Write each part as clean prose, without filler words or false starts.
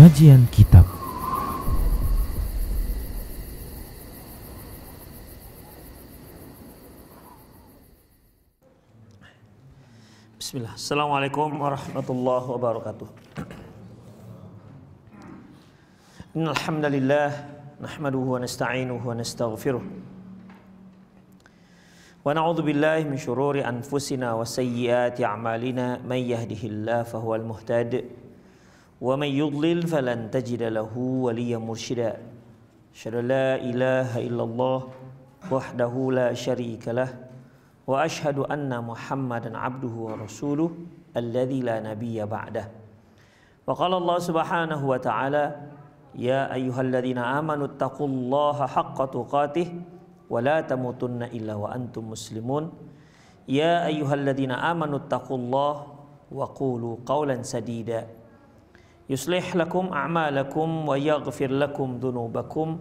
Kajian Kitab. Bismillah. Assalamualaikum warahmatullahi wabarakatuh. Innal hamdalillah nahmaduhu wa nasta'inuhu wa nastaghfiruh. Wa na'udzu billahi min syururi anfusina wa sayyiati a'malina may yahdihillahu fahuwal muhtadi wa may yudlil falan tajida lahu waliyyan mursyida. Asyhadu an la ilaha illallah wahdahu la syarika lah wa ashhadu anna Muhammadan abduhu wa rasuluh alladzi la nabiyya ba'dah. Wa qala Allah subhanahu wa ta'ala, ya ayyuhalladzina amanu taqullaha haqqa tuqatih wa la tamutunna illa wa antum muslimun. Ya ayyuhalladzina amanu taqullaha wa qulu qawlan sadida yuslih lakum a'malakum wa yaghfir lakum dhunubakum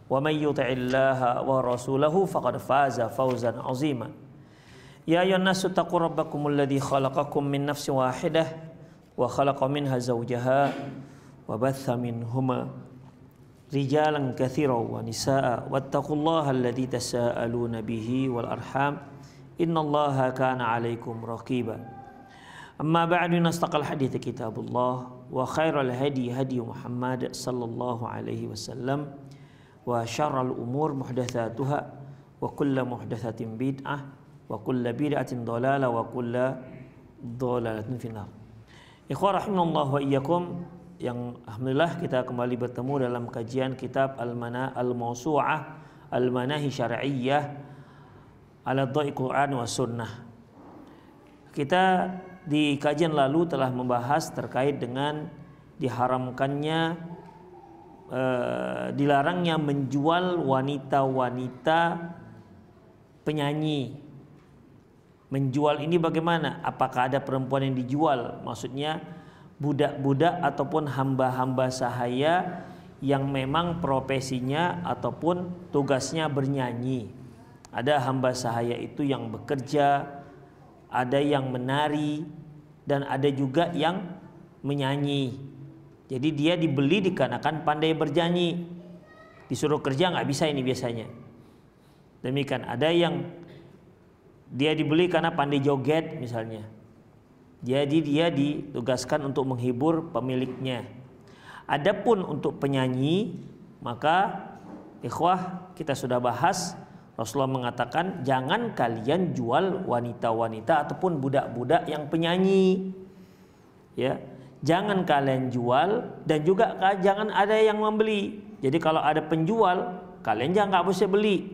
wa may yuti'illaha wa rasulahu faqad faza fawzan 'azima. Ya ayyuhan nasu taqu rabbakumul ladzi khalaqakum min nafsin wahidah wa khalaqa minha zawjaha wa batha minhuma rijalan katsiran wa nisaa wattaqullaha alladzi tasaaluna bihi wal arham innallaha kana 'alaikum raqiba. Amma ba'du, nastaqal hadits kitabullah wa khairal hadi hadi Muhammad sallallahu alaihi wasallam wa syarral umur muhdatsatuha wa kullu muhdatsatin bid'ah wa kullu bid'atin dhalalah wa kullu dhalalatin finnar. Ikhwah rahimanallah wa iyyakum, yang alhamdulillah kita kembali bertemu dalam kajian kitab Al-Mawsu'ah Al-Manahi Syar'iyyah ala Dha'i Quran wa Sunnah. Kita di kajian lalu telah membahas terkait dengan diharamkannya, dilarangnya menjual wanita-wanita penyanyi. Menjual ini bagaimana? Apakah ada perempuan yang dijual? Maksudnya budak-budak ataupun hamba-hamba sahaya yang memang profesinya ataupun tugasnya bernyanyi. Ada hamba sahaya itu yang bekerja, ada yang menari, dan ada juga yang menyanyi. Jadi dia dibeli dikarenakan pandai bernyanyi. Disuruh kerja nggak bisa ini biasanya. Demikian, ada yang dia dibeli karena pandai joget misalnya. Jadi dia ditugaskan untuk menghibur pemiliknya. Adapun untuk penyanyi, maka ikhwah kita sudah bahas, Rasulullah mengatakan jangan kalian jual wanita-wanita ataupun budak-budak yang penyanyi. Ya, jangan kalian jual dan juga jangan ada yang membeli. Jadi kalau ada penjual, kalian jangan nggak bisa beli.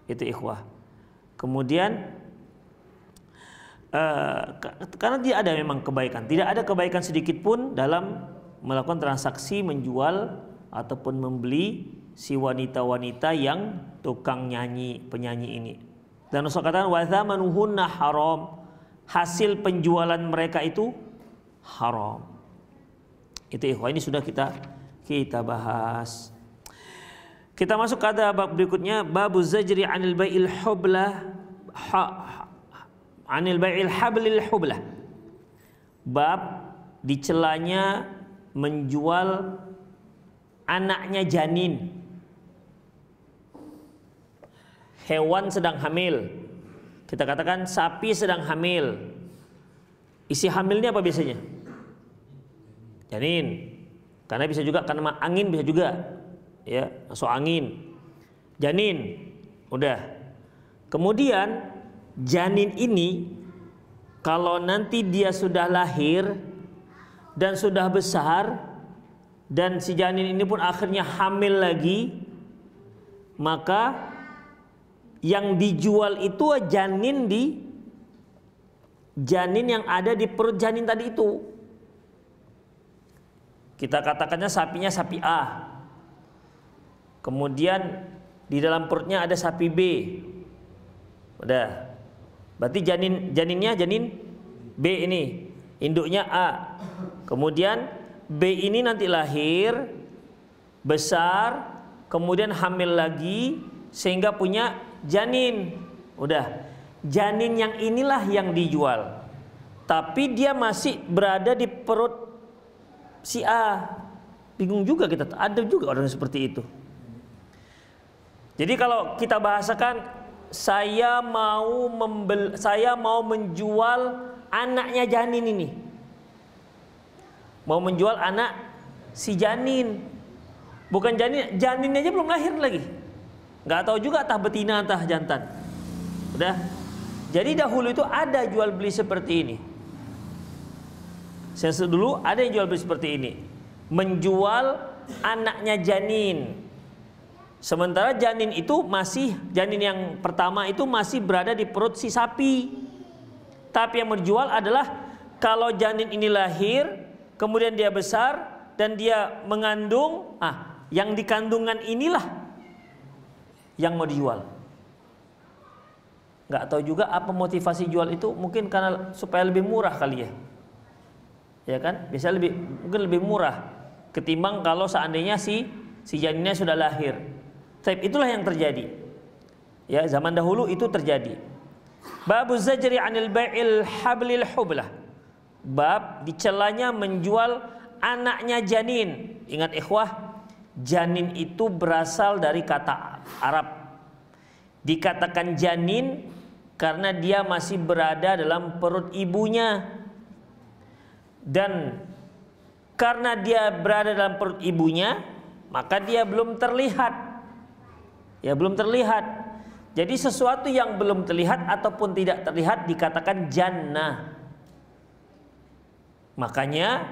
Itu ikhwah. Kemudian karena tidak ada memang kebaikan, tidak ada kebaikan sedikit pun dalam melakukan transaksi menjual ataupun membeli si wanita-wanita yang tukang nyanyi, penyanyi ini. Dan Rasul katakan wa thamanuhunna haram, hasil penjualan mereka itu haram. Itu ikhwah, ini sudah kita bahas. Kita masuk ke bab berikutnya, babu zajri 'anil bai'il hublah anil bai'il hablil hublah. Bab dicelanya menjual anaknya janin. Hewan sedang hamil. Kita katakan sapi sedang hamil. Isi hamilnya apa biasanya? Janin. Karena bisa juga karena angin, bisa juga. Ya, masuk angin. Janin. Udah. Kemudian janin ini kalau nanti dia sudah lahir dan sudah besar dan si janin ini pun akhirnya hamil lagi, maka yang dijual itu janin yang ada di perut janin tadi itu. Kita katakannya sapinya sapi A. Kemudian di dalam perutnya ada sapi B. Udah. Berarti janinnya janin B ini, induknya A. Kemudian B ini nanti lahir, besar, kemudian hamil lagi sehingga punya janin. Udah, janin yang inilah yang dijual. Tapi dia masih berada di perut si A. Bingung juga kita, ada juga orang seperti itu. Jadi kalau kita bahasakan, saya mau menjual anaknya janin ini. Mau menjual anak si janin. Bukan janinnya aja belum lahir lagi. Nggak tahu juga entah betina entah jantan. Udah. Jadi dahulu itu ada jual beli seperti ini. Saya dulu ada yang jual beli seperti ini. Menjual anaknya janin. Sementara janin yang pertama itu masih berada di perut si sapi. Tapi yang menjual adalah kalau janin ini lahir, kemudian dia besar dan dia mengandung, yang dikandungan inilah yang mau dijual. Nggak tahu juga apa motivasi jual itu, mungkin karena supaya lebih murah kali ya. Ya kan? Biasanya mungkin lebih murah ketimbang kalau seandainya si janinnya sudah lahir. Tapi itulah yang terjadi. Ya, zaman dahulu itu terjadi. Babu zajri 'anil bai'il hablil hublah. Bab dicelanya menjual anaknya janin. Ingat ikhwah, janin itu berasal dari kata Arab. Dikatakan janin karena dia masih berada dalam perut ibunya. Dan karena dia berada dalam perut ibunya, maka dia belum terlihat. Ya, belum terlihat. Jadi sesuatu yang belum terlihat ataupun tidak terlihat dikatakan jannah. Makanya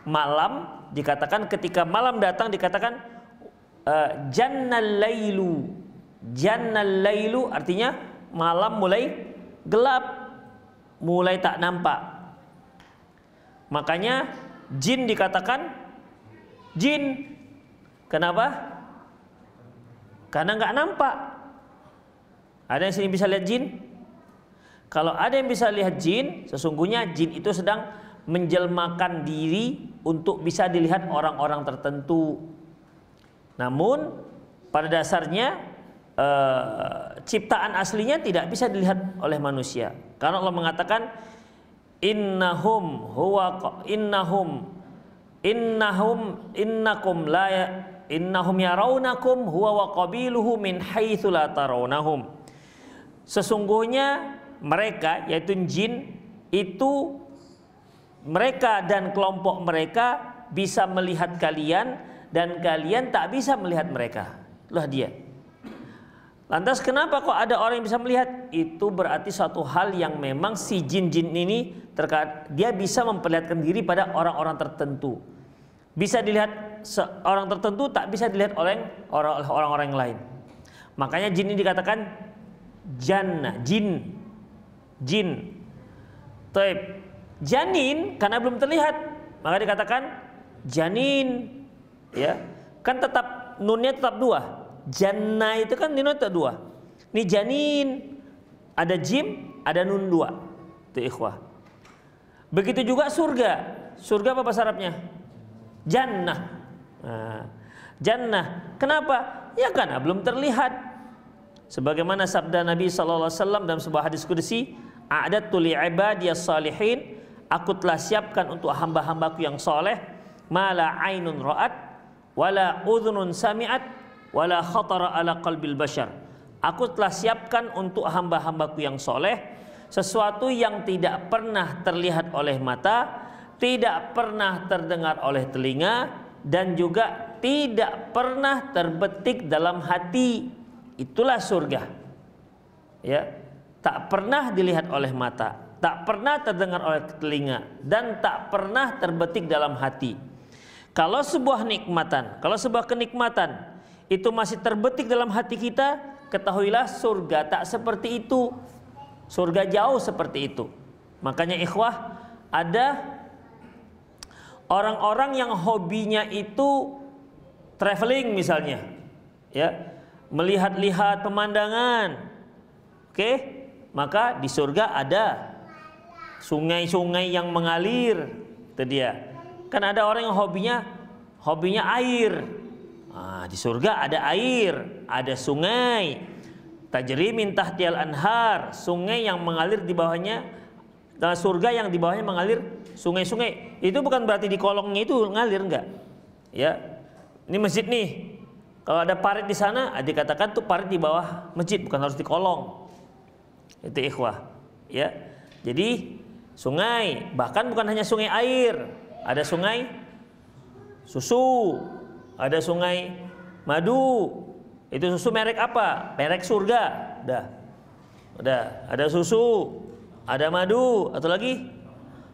malam dikatakan, ketika malam datang dikatakan jannal lailu. Jannal lailu artinya malam mulai gelap, mulai tak nampak. Makanya jin dikatakan jin. Kenapa? Karena nggak nampak. Ada yang sini bisa lihat jin? Kalau ada yang bisa lihat jin, sesungguhnya jin itu sedang menjelmakan diri untuk bisa dilihat orang-orang tertentu. Namun pada dasarnya ciptaan aslinya tidak bisa dilihat oleh manusia. Karena Allah mengatakan innahum yarawnakum huwa wa qabiluhu min haitsu la tarawnahum. Sesungguhnya mereka, yaitu jin itu, mereka dan kelompok mereka bisa melihat kalian dan kalian tak bisa melihat mereka. Itulah dia. Lantas kenapa kok ada orang yang bisa melihat? Itu berarti suatu hal yang memang si jin-jin ini dia bisa memperlihatkan diri pada orang-orang tertentu. Bisa dilihat orang tertentu, tak bisa dilihat oleh orang-orang yang lain. Makanya jin ini dikatakan jannah, jin. Taib. Janin karena belum terlihat, maka dikatakan janin. Ya, kan tetap nunnya tetap dua. Jannah itu kan nunnya tetap dua. Ini janin, ada jim, ada nun dua. Itu ikhwah. Begitu juga surga. Surga apa bahasa Arabnya? Jannah. Jannah. Kenapa? Ya karena belum terlihat. Sebagaimana sabda Nabi SAW dalam sebuah hadis qudsi, a'adatu li'ibadiyas salihin, aku telah siapkan untuk hamba-hambaku yang soleh, mala ainun ra'at, wala udhunun sami'at, wala khatara ala qalbil bashar. Aku telah siapkan untuk hamba-hambaku yang soleh sesuatu yang tidak pernah terlihat oleh mata, tidak pernah terdengar oleh telinga, dan juga tidak pernah terbetik dalam hati. Itulah surga. Ya, tak pernah dilihat oleh mata, tak pernah terdengar oleh telinga, dan tak pernah terbetik dalam hati. Kalau sebuah nikmatan, kalau sebuah kenikmatan itu masih terbetik dalam hati kita, ketahuilah surga tak seperti itu. Surga jauh seperti itu. Makanya ikhwah, ada orang-orang yang hobinya itu traveling misalnya, ya, melihat-lihat pemandangan. Oke, maka di surga ada sungai-sungai yang mengalir. Itu dia. Kan ada orang yang hobinya air. Di surga ada air, ada sungai. Tajri min tahtiyal anhar, sungai yang mengalir di bawahnya. Surga yang di bawahnya mengalir sungai-sungai. Itu bukan berarti di kolongnya itu ngalir, enggak. Ya, Ini masjid nih. Kalau ada parit di sana, dikatakan tuh parit di bawah masjid, bukan harus di kolong. Itu ikhwah. Ya. Jadi sungai, bahkan bukan hanya sungai air, ada sungai susu, ada sungai madu. Itu susu merek apa? Merek surga. Udah. Ada susu, ada madu, atau lagi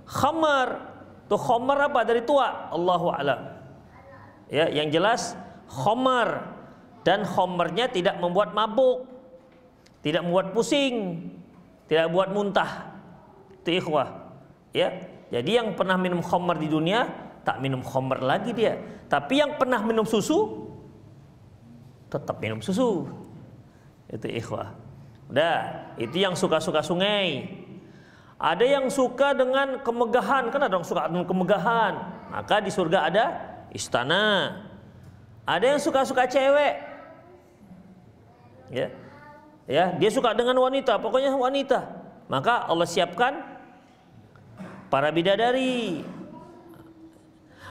khamar. Tuh khamar apa? Dari tua. Allahu a'lam. Ya, yang jelas khamar, dan khamarnya tidak membuat mabuk, tidak membuat pusing, tidak buat muntah. Itu ikhwah. Ya. Jadi yang pernah minum khamar di dunia tak minum khamar lagi dia. Tapi yang pernah minum susu tetap minum susu. Itu ikhwah. Udah, itu yang suka-suka sungai. Ada yang suka dengan kemegahan, kan ada yang suka dengan kemegahan. Maka di surga ada istana. Ada yang suka-suka cewek. Ya. Ya, dia suka dengan wanita, pokoknya wanita. Maka Allah siapkan para bidadari.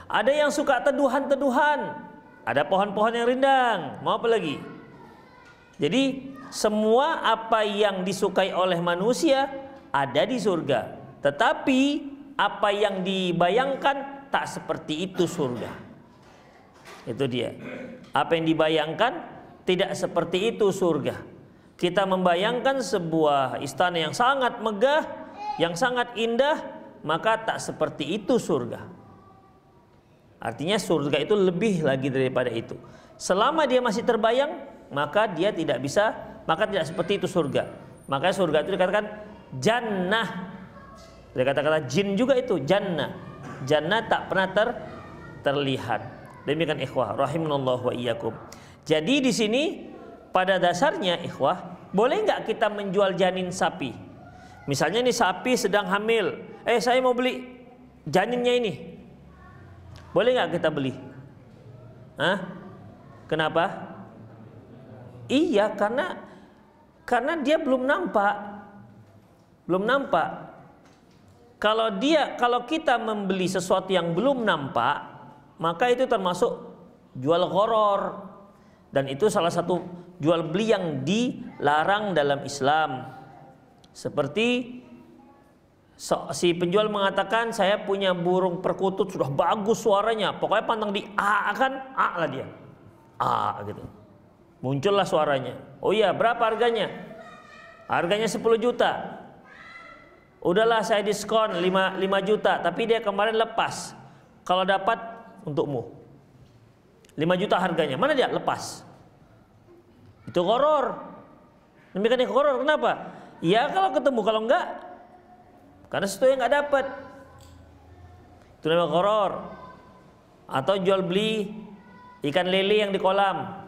Ada yang suka teduhan-teduhan. Ada pohon-pohon yang rindang. Mau apa lagi? Jadi semua apa yang disukai oleh manusia ada di surga. Tetapi apa yang dibayangkan tak seperti itu surga. Itu dia. Apa yang dibayangkan tidak seperti itu surga. Kita membayangkan sebuah istana yang sangat megah, yang sangat indah, maka tak seperti itu surga. Artinya surga itu lebih lagi daripada itu. Selama dia masih terbayang, maka dia tidak bisa, maka tidak seperti itu surga. Makanya surga itu dikatakan jannah. Dari kata-kata jin juga itu jannah. Jannah tak pernah terlihat. Demikian ikhwah rahimanallahu wa iyyakum. Jadi di sini pada dasarnya ikhwah, boleh nggak kita menjual janin sapi? Misalnya nih sapi sedang hamil, saya mau beli janinnya ini. Boleh nggak kita beli? Kenapa? Iya, karena dia belum nampak. Kalau kita membeli sesuatu yang belum nampak, maka itu termasuk jual gharar. Dan itu salah satu jual beli yang dilarang dalam Islam. Seperti si penjual mengatakan, saya punya burung perkutut sudah bagus suaranya, pokoknya pantang di A kan, A lah dia, A gitu. Muncullah suaranya. Oh iya, berapa harganya? Harganya 10 juta. Udahlah saya diskon 5 juta, tapi dia kemarin lepas. Kalau dapat untukmu 5 juta harganya, mana dia? Lepas. Itu gharar. Demikian gharar. Kenapa? Ya kalau ketemu, kalau enggak, karena situ yang nggak dapat. Itu namanya gharar. Atau jual beli ikan lele yang di kolam.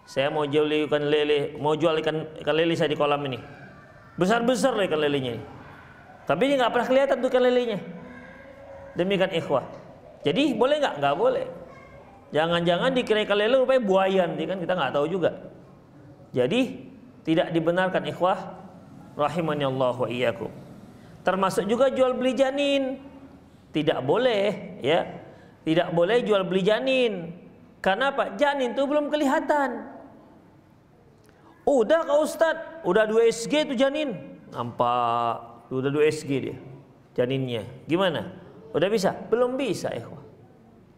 Saya mau jual ikan lele, ikan lele saya di kolam ini. Besar-besar lah ikan lelenya ini. Tapi ini nggak pernah kelihatan tuh ikan lelenya. Demikian ikhwah. Jadi boleh nggak? Nggak boleh. Jangan-jangan dikira ikan lele rupanya buaya, kan kita nggak tahu juga. Jadi tidak dibenarkan ikhwah rahimani Allah wa iyyakum. Termasuk juga jual beli janin. Tidak boleh, ya. Tidak boleh jual beli janin. Karena apa? Janin itu belum kelihatan. Udah Kak Ustadz, udah 2 SG itu janin. Nampak, udah 2 SG dia. Janinnya. Gimana? Udah bisa? Belum bisa, ikhwah.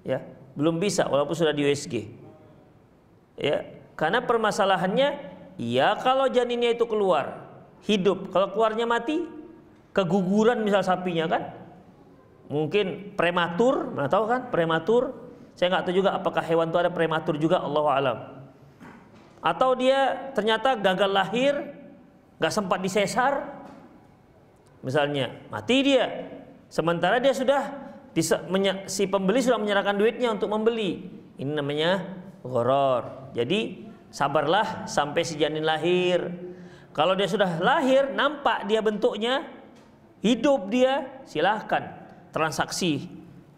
Ya, belum bisa walaupun sudah di USG. Ya, karena permasalahannya, ya kalau janinnya itu keluar hidup, kalau keluarnya mati, keguguran misal sapinya kan, mungkin prematur, mana tahu kan prematur. Saya nggak tahu juga apakah hewan itu ada prematur juga, Allahu a'lam. Atau dia ternyata gagal lahir, nggak sempat disesar, misalnya mati dia. Sementara dia sudah si pembeli sudah menyerahkan duitnya untuk membeli. Ini namanya gharar. Jadi sabarlah sampai si janin lahir. Kalau dia sudah lahir, nampak dia bentuknya, hidup dia, silahkan transaksi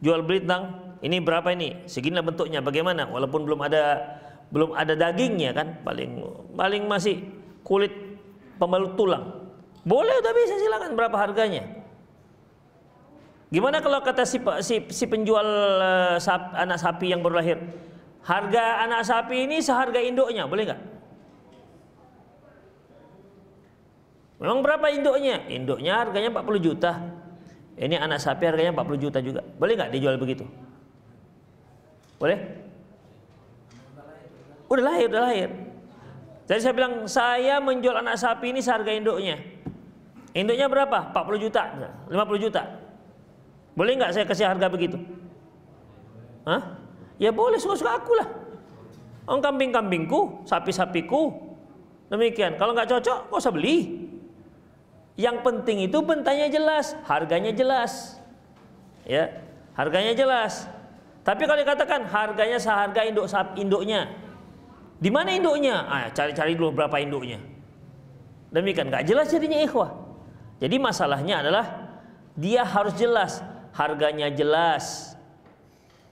jual beli tentang ini berapa ini, seginilah bentuknya, bagaimana, walaupun belum ada dagingnya kan, paling masih kulit pembalut tulang. Boleh, udah bisa, silakan, berapa harganya. Gimana kalau kata si penjual anak sapi yang baru lahir, harga anak sapi ini seharga induknya, boleh nggak? Memang berapa induknya? Induknya harganya 40 juta. Ini anak sapi harganya 40 juta juga. Boleh nggak dijual begitu? Boleh? Udah lahir. Jadi saya bilang, saya menjual anak sapi ini seharga induknya. Induknya berapa? 40 juta, 50 juta. Boleh nggak saya kasih harga begitu? Hah? Ya boleh, suka-suka aku lah. Kambing-kambingku, sapi-sapiku. Demikian. Kalau nggak cocok, nggak usah beli. Yang penting itu bentangnya jelas, harganya jelas, ya, harganya jelas. Tapi kalau dikatakan harganya seharga induknya, di mana induknya? Cari-cari dulu berapa induknya. Demikian, nggak jelas jadinya ikhwah. Jadi masalahnya adalah dia harus jelas, harganya jelas.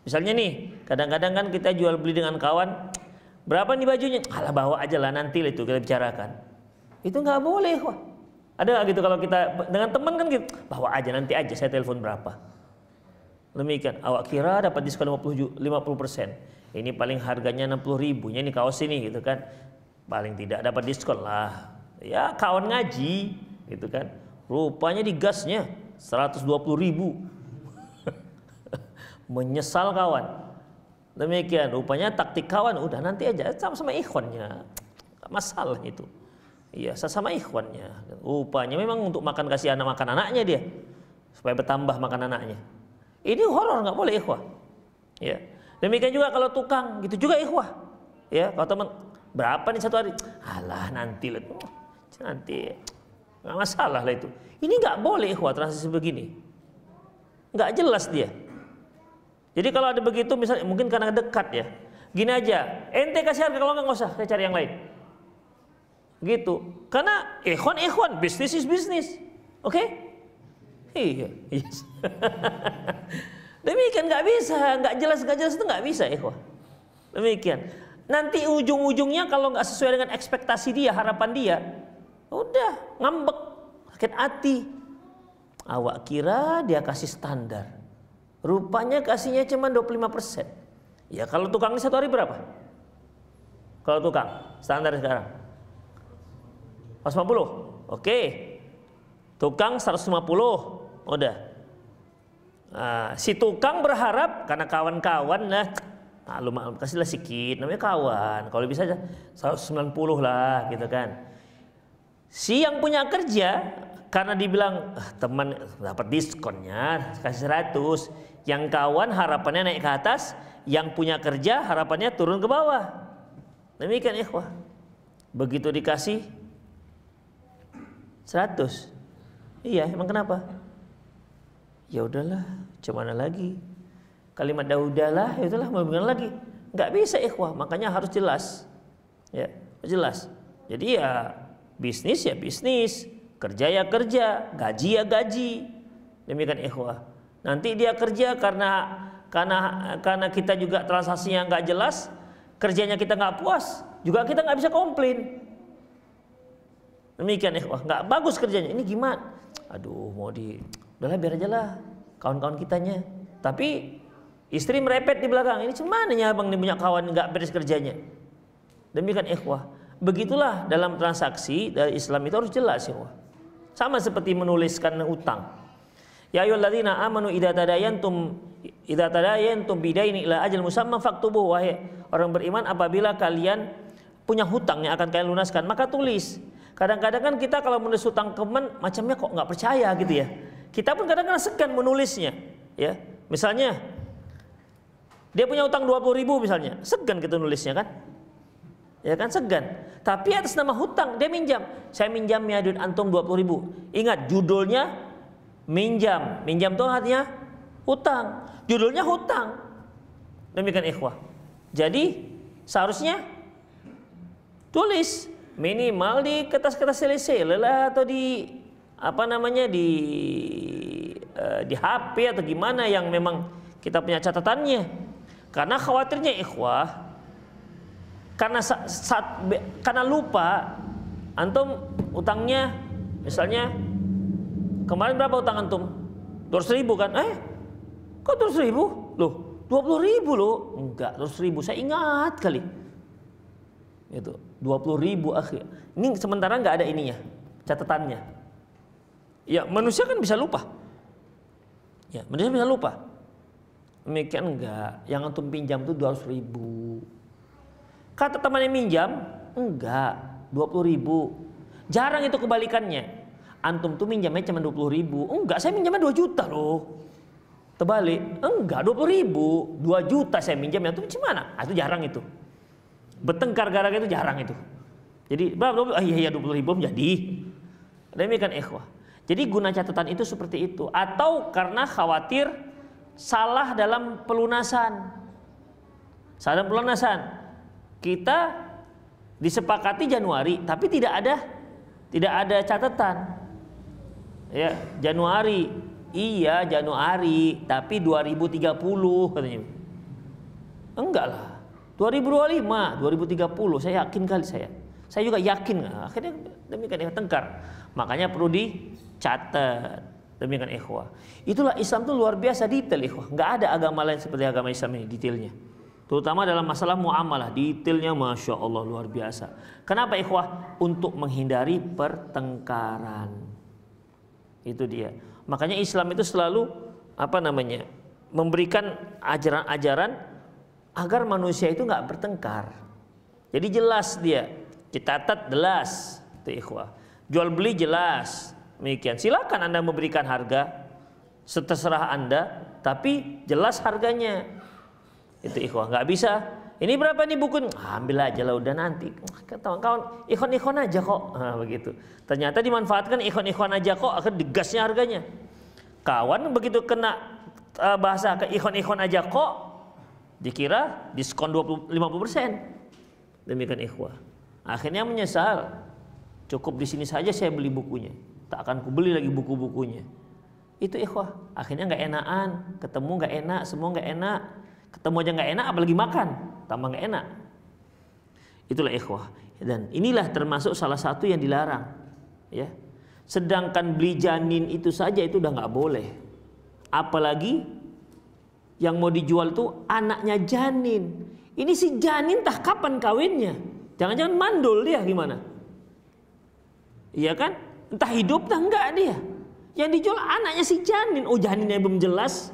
Misalnya nih, kadang-kadang kan kita jual beli dengan kawan, berapa nih bajunya? Alah bawa aja lah, nanti itu kita bicarakan. Itu nggak boleh, ikhwah. Ada nggak gitu kalau kita dengan teman kan gitu, bawa aja nanti aja saya telepon berapa. Demikian, awak kira dapat diskon 50%. Ini paling harganya 60.000, ini kaos ini gitu kan. Paling tidak dapat diskon lah. Ya kawan ngaji gitu kan. Rupanya digasnya 120.000. Menyesal kawan. Demikian, rupanya taktik kawan udah nanti aja sama ikhwannya. Masalah itu. Iya, sama ikhwannya. Rupanya memang untuk makan kasih anak makan anaknya dia, supaya bertambah makan anaknya. Ini horor, nggak boleh ikhwah. Ya, demikian juga kalau tukang, gitu juga ikhwah. Ya, kalau teman berapa nih satu hari? Alah nanti lah, nanti nggak masalah lah itu. Ini nggak boleh ikhwah transaksi begini. Nggak jelas dia. Jadi kalau ada begitu, misalnya mungkin karena dekat ya. Gini aja, ente kasih harga, kalau nggak usah, saya cari yang lain. Gitu, karena ikhwan, bisnis is bisnis, oke? Iya, yes. Demikian, nggak bisa, nggak jelas itu nggak bisa, ikhwan. Demikian, nanti ujung-ujungnya kalau nggak sesuai dengan ekspektasi dia, harapan dia, udah ngambek, sakit hati. Awak kira dia kasih standar, rupanya kasihnya cuma 25%. Ya kalau tukang ini satu hari berapa? Kalau tukang standar sekarang 150, oke. Tukang 150, udah. Nah, si tukang berharap karena kawan-kawan lah, maklum kasihlah sedikit, namanya kawan. Kalau bisa 190 lah, gitu kan. Si yang punya kerja karena dibilang teman dapat diskonnya kasih 100, yang kawan harapannya naik ke atas, yang punya kerja harapannya turun ke bawah. Demikian ikhwah. Begitu dikasih 100. Iya, emang kenapa? Ya udahlah, cuman lagi. Kalimat udahlah, ya udahlah, mau gimana lagi? Nggak bisa ikhwah, makanya harus jelas. Ya, jelas. Jadi ya bisnis, kerja ya kerja, gaji ya gaji. Demikian ikhwah. Nanti dia kerja karena kita juga transaksinya nggak jelas, kerjanya kita nggak puas, juga kita nggak bisa komplain. Demikian ikhwah, nggak bagus kerjanya. Ini gimana? Aduh, udahlah biar aja lah kawan-kawan kitanya. Tapi istri merepet di belakang. Ini cuman ya abang, ini punya kawan nggak beres kerjanya. Demikian ikhwah. Begitulah dalam transaksi dari Islam itu harus jelas ikhwah. Sama seperti menuliskan utang. Ya ayyuhalladzina amanu idza tadayantum bidaini ila ajal musamma faktubuh. Wahai orang beriman, apabila kalian punya hutang yang akan kalian lunaskan, maka tulis. Kadang-kadang kan kita kalau menulis hutang ke teman, macamnya kok nggak percaya gitu ya. Kita pun kadang-kadang segan menulisnya, ya. Misalnya dia punya hutang 20.000 misalnya, segan kita nulisnya kan, ya kan segan. Tapi atas nama hutang dia minjam, saya minjam ya antum 20.000. Ingat judulnya minjam itu artinya hutang, judulnya hutang. Demikian ikhwah. Jadi seharusnya tulis. Minimal di kertas-kertas sele-sele lah, atau di di HP atau gimana yang memang kita punya catatannya. Karena khawatirnya ikhwah, karena lupa, antum utangnya misalnya kemarin berapa utang antum? 200.000 kan? Kok 200.000? Loh, 20.000 loh. Enggak, 100.000. Saya ingat kali. Itu 20.000 akhir. Ini sementara nggak ada ininya, catatannya. Ya manusia kan bisa lupa. Ya manusia bisa lupa. Demikian enggak. Yang antum pinjam tuh 200.000. Kata teman yang minjam, enggak, 20.000. Jarang itu kebalikannya. Antum tuh minjamnya cuma 20.000. Enggak, saya minjamnya 2 juta loh. Terbalik, enggak 20.000, 2 juta saya minjamnya. Itu gimana? Itu jarang itu. Bertengkar gara-gara itu jarang itu. Jadi berapa? Iya 20.000 jadi. Demikian ikhwah. Jadi guna catatan itu seperti itu. Atau karena khawatir salah dalam pelunasan. Salah dalam pelunasan. Kita disepakati Januari, tapi tidak ada catatan. Ya, Januari. Iya, Januari, tapi 2030 katanya. Enggak lah. 2025, 2030, saya yakin kali saya. Saya juga yakin. Akhirnya demikian tengkar. Makanya perlu dicatat. Demikian ikhwah. Itulah Islam itu luar biasa detail ikhwah. Enggak ada agama lain seperti agama Islam ini detailnya. Terutama dalam masalah muamalah, detailnya Masya Allah luar biasa. Kenapa ikhwah? Untuk menghindari pertengkaran. Itu dia. Makanya Islam itu selalu memberikan ajaran-ajaran agar manusia itu nggak bertengkar. Jadi jelas dia, dicatat jelas, itu ikhwah. Jual beli jelas, demikian. Silakan Anda memberikan harga seterserah Anda, tapi jelas harganya. Itu ikhwah, nggak bisa. Ini berapa nih buku? Ambil aja lah udah nanti. Kawan-kawan, ikhwan aja kok. Nah, begitu. Ternyata dimanfaatkan ikhwan aja kok, akhirnya digasnya harganya. Kawan begitu kena bahasa ke ikhwan aja kok, dikira diskon 50%. Demikian ikhwah. Akhirnya menyesal. Cukup di sini saja saya beli bukunya. Tak akan kubeli lagi buku-bukunya. Itu ikhwah. Akhirnya nggak enakan. Ketemu nggak enak, semua nggak enak. Ketemu aja nggak enak, apalagi makan. Tambah nggak enak. Itulah ikhwah. Dan inilah termasuk salah satu yang dilarang. Ya. Sedangkan beli janin itu saja itu udah nggak boleh. Apalagi yang mau dijual tuh anaknya janin. Ini si janin tah kapan kawinnya? Jangan-jangan mandul dia gimana? Iya kan? Entah hidup entah enggak dia. Yang dijual anaknya si janin. Oh janinnya belum jelas.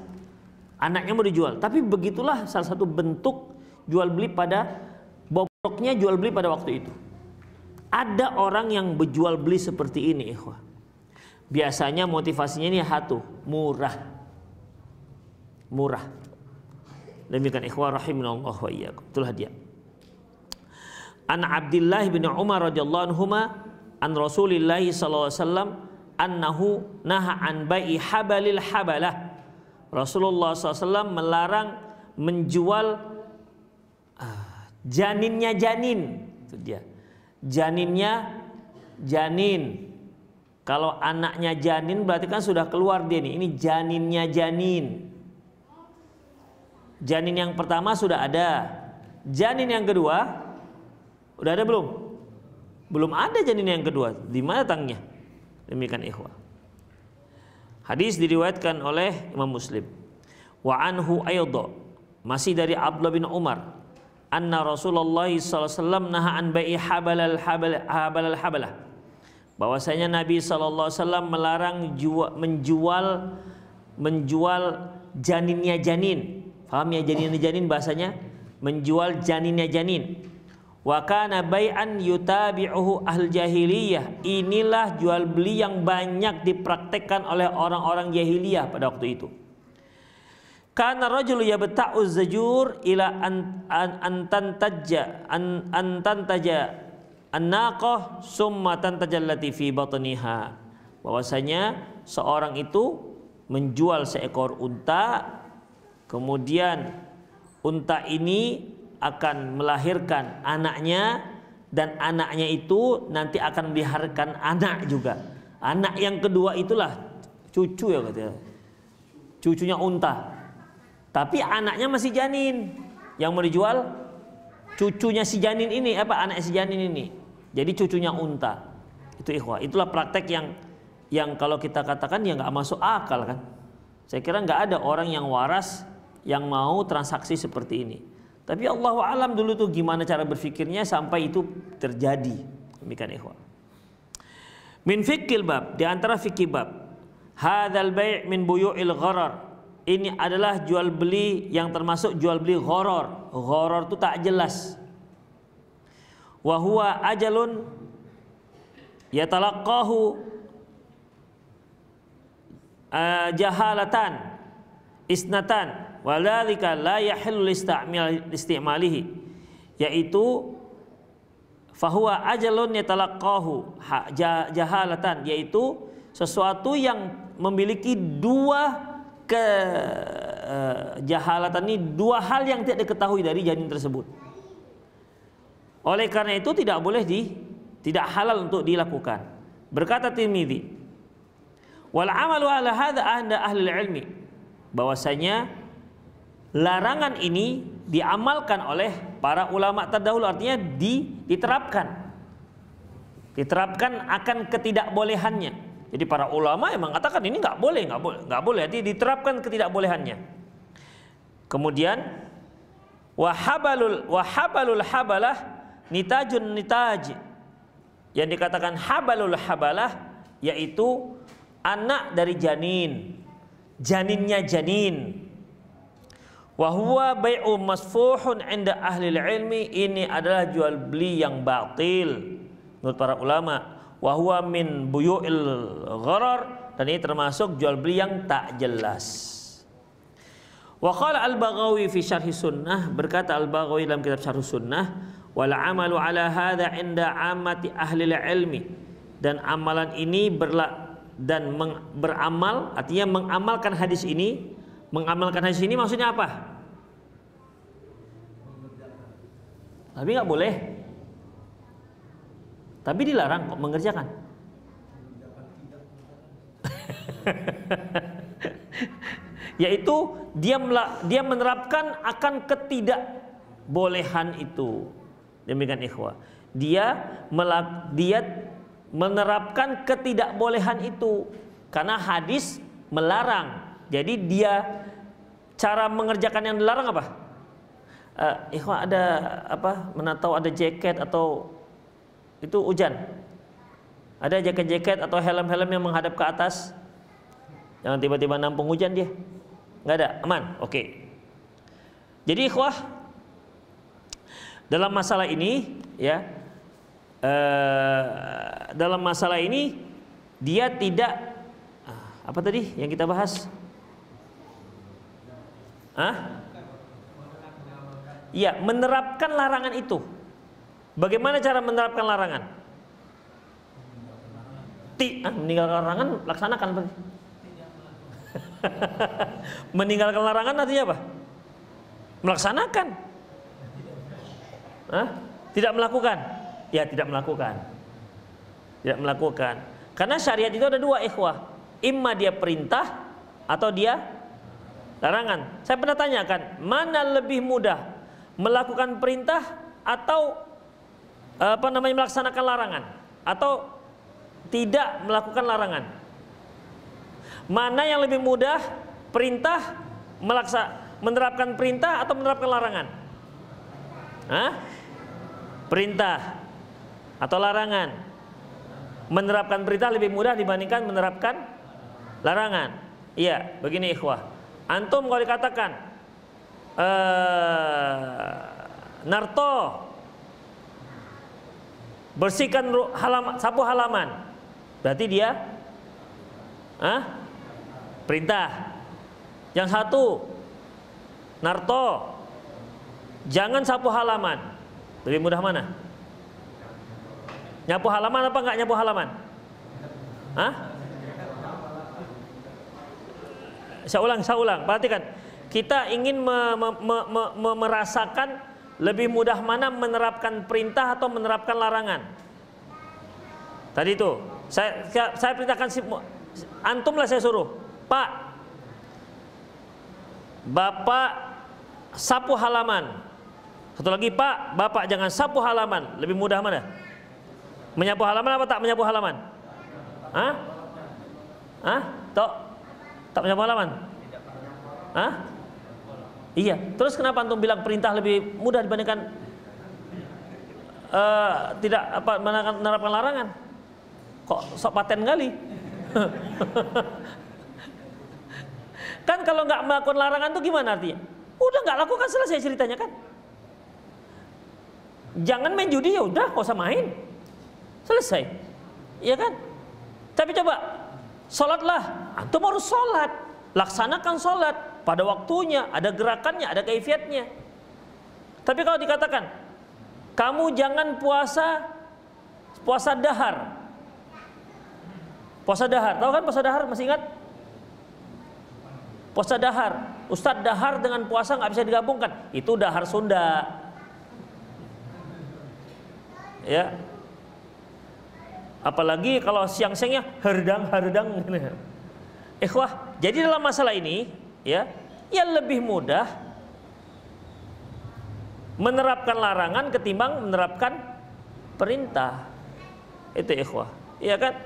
Anaknya mau dijual. Tapi begitulah salah satu bentuk jual beli pada bobroknya jual beli pada waktu itu. Ada orang yang berjual beli seperti ini ikhwah. Biasanya motivasinya ini satu, murah. Demikian ikhwah rahimanallah wa iyyakum. Itulah dia. An Abdullah bin Umar radhiyallahu anhuma an Rasulillah sallallahu alaihi wasallam annahu naha an bai'i habalil habalah. Rasulullah SAW melarang menjual janinnya janin. Itu dia. Janinnya janin. Kalau anaknya janin berarti kan sudah keluar dia nih. Ini janinnya janin. Janin yang pertama sudah ada. Janin yang kedua udah ada belum? Belum ada janin yang kedua. Di mana tangnya? Demikian ikhwah. Hadis diriwayatkan oleh Imam Muslim. Wa anhu aidha, masih dari Abdullah bin Umar, anna Rasulullah sallallahu alaihi wasallam naha an bai'i habalal habalah. Bahwasanya Nabi sallallahu alaihi wasallam melarang menjual janinnya janin. Paham ya janinnya janin bahasanya? Menjual janinnya janin. Wa kana bai'an yutabi'uhu ahl jahiliyah. Inilah jual beli yang banyak dipraktekkan oleh orang-orang jahiliyah pada waktu itu. Kana rajulu yabta'u zajur ila an tantaja an-naqah summa tantajallati fi batniha. Bahwasanya seorang itu menjual seekor unta, kemudian unta ini akan melahirkan anaknya, dan anaknya itu nanti akan melahirkan anak juga. Anak yang kedua itulah cucu ya katanya. Cucunya unta. Tapi anaknya masih janin. Yang mau dijual cucunya si janin ini, anak si janin ini. Jadi cucunya unta. Itu ikhwah. Itulah praktek yang kalau kita katakan ya nggak masuk akal kan. Saya kira nggak ada orang yang waras yang mau transaksi seperti ini. Tapi Allahu alam dulu tuh gimana cara berfikirnya sampai itu terjadi. Demikian ikhwan. Min fikil bab, di antara fikih bab, hadzal bai' min buyu'il gharar. Ini adalah jual beli yang termasuk jual beli gharar. Gharar itu tak jelas. Wa huwa ajalun yatalaqahu jahalatan isnatan waladzika la yahillu istimalihi, yaitu fahuwa ajalun yatalaqahu jahalatan, yaitu sesuatu yang memiliki dua jahalatan, ini dua hal yang tidak diketahui dari janin tersebut. Oleh karena itu tidak boleh tidak halal untuk dilakukan. Berkata Tirmidzi, wal amalu ala hadza anda ahli ilmi, bahwasanya larangan ini diamalkan oleh para ulama terdahulu, artinya diterapkan akan ketidakbolehannya. Jadi para ulama yang mengatakan ini nggak boleh, jadi diterapkan ketidakbolehannya. Kemudian wahabalul habalah nitajun nitaj, yang dikatakan habalul habalah yaitu anak dari janinnya janin. Wa huwa bai'u masfuhun 'inda ahli ilmi, ini adalah jual beli yang batil menurut para ulama. Wa huwa min buyu'il gharar, dan ini termasuk jual beli yang tak jelas. Wa qala al-Baghawi fi Syarh Sunnah, berkata al-Baghawi dalam kitab Syarh Sunnah, wal amalu ala hadza 'inda 'ammati ahli ilmi, dan amalan ini beramal, artinya mengamalkan hadis ini. Mengamalkan hadis ini maksudnya apa? Tapi nggak boleh. Tapi dilarang kok mengerjakan. Yaitu dia menerapkan akan ketidakbolehan itu. Demikian ikhwah. Dia menerapkan ketidakbolehan itu karena hadis melarang. Jadi dia cara mengerjakan yang dilarang apa? Ikhwan ada apa? Menatau ada jaket atau itu hujan. Ada jaket-jaket atau helm-helm yang menghadap ke atas. Jangan tiba-tiba nampung hujan dia. Nggak ada, aman. Oke. Jadi ikhwah, dalam masalah ini ya, dalam masalah ini dia tidak apa tadi yang kita bahas? Iya, menerapkan larangan itu. Bagaimana cara menerapkan larangan? Meninggalkan larangan, laksanakan. Meninggalkan larangan artinya apa? Melaksanakan. Tidak melakukan? Ya, tidak melakukan. Tidak melakukan. Karena syariat itu ada dua ikhwah. Imma dia perintah atau dia larangan. Saya pernah tanyakan, mana lebih mudah, melakukan perintah atau melaksanakan larangan, atau tidak melakukan larangan? Mana yang lebih mudah, perintah, menerapkan perintah atau menerapkan larangan? Perintah atau larangan? Menerapkan perintah lebih mudah dibandingkan menerapkan larangan. Iya, begini ikhwah. Antum kalau dikatakan Narto, bersihkan sapu halaman, berarti dia perintah. Yang satu, Narto, jangan sapu halaman, lebih mudah mana? Nyapu halaman apa enggak nyapu halaman? Saya ulang. Perhatikan. Kita ingin merasakan lebih mudah mana menerapkan perintah atau menerapkan larangan. Tadi itu, saya perintahkan antumlah saya suruh, Pak, Bapak sapu halaman. Satu lagi, Pak, Bapak jangan sapu halaman. Lebih mudah mana? Menyapu halaman apa tak menyapu halaman? Tak menyapu halaman? Iya. Terus kenapa antum bilang perintah lebih mudah dibandingkan tidak menerapkan larangan? Kok sok paten kali? Kan kalau nggak melakukan larangan tuh gimana artinya? Udah nggak lakukan, selesai ceritanya kan? Jangan main judi, ya udah, nggak usah main, selesai, iya kan? Tapi coba, sholatlah, antum harus sholat, laksanakan sholat pada waktunya, ada gerakannya, ada kaifiatnya. Tapi kalau dikatakan, kamu jangan puasa dahar. Puasa dahar, tahu kan puasa dahar, masih ingat? Puasa dahar, Ustadz, dahar dengan puasa nggak bisa digabungkan, itu dahar Sunda. Ya, apalagi kalau siang-siangnya herdang. Ikhwah, jadi dalam masalah ini ya, yang lebih mudah menerapkan larangan ketimbang menerapkan perintah. Itu ikhwah, iya kan?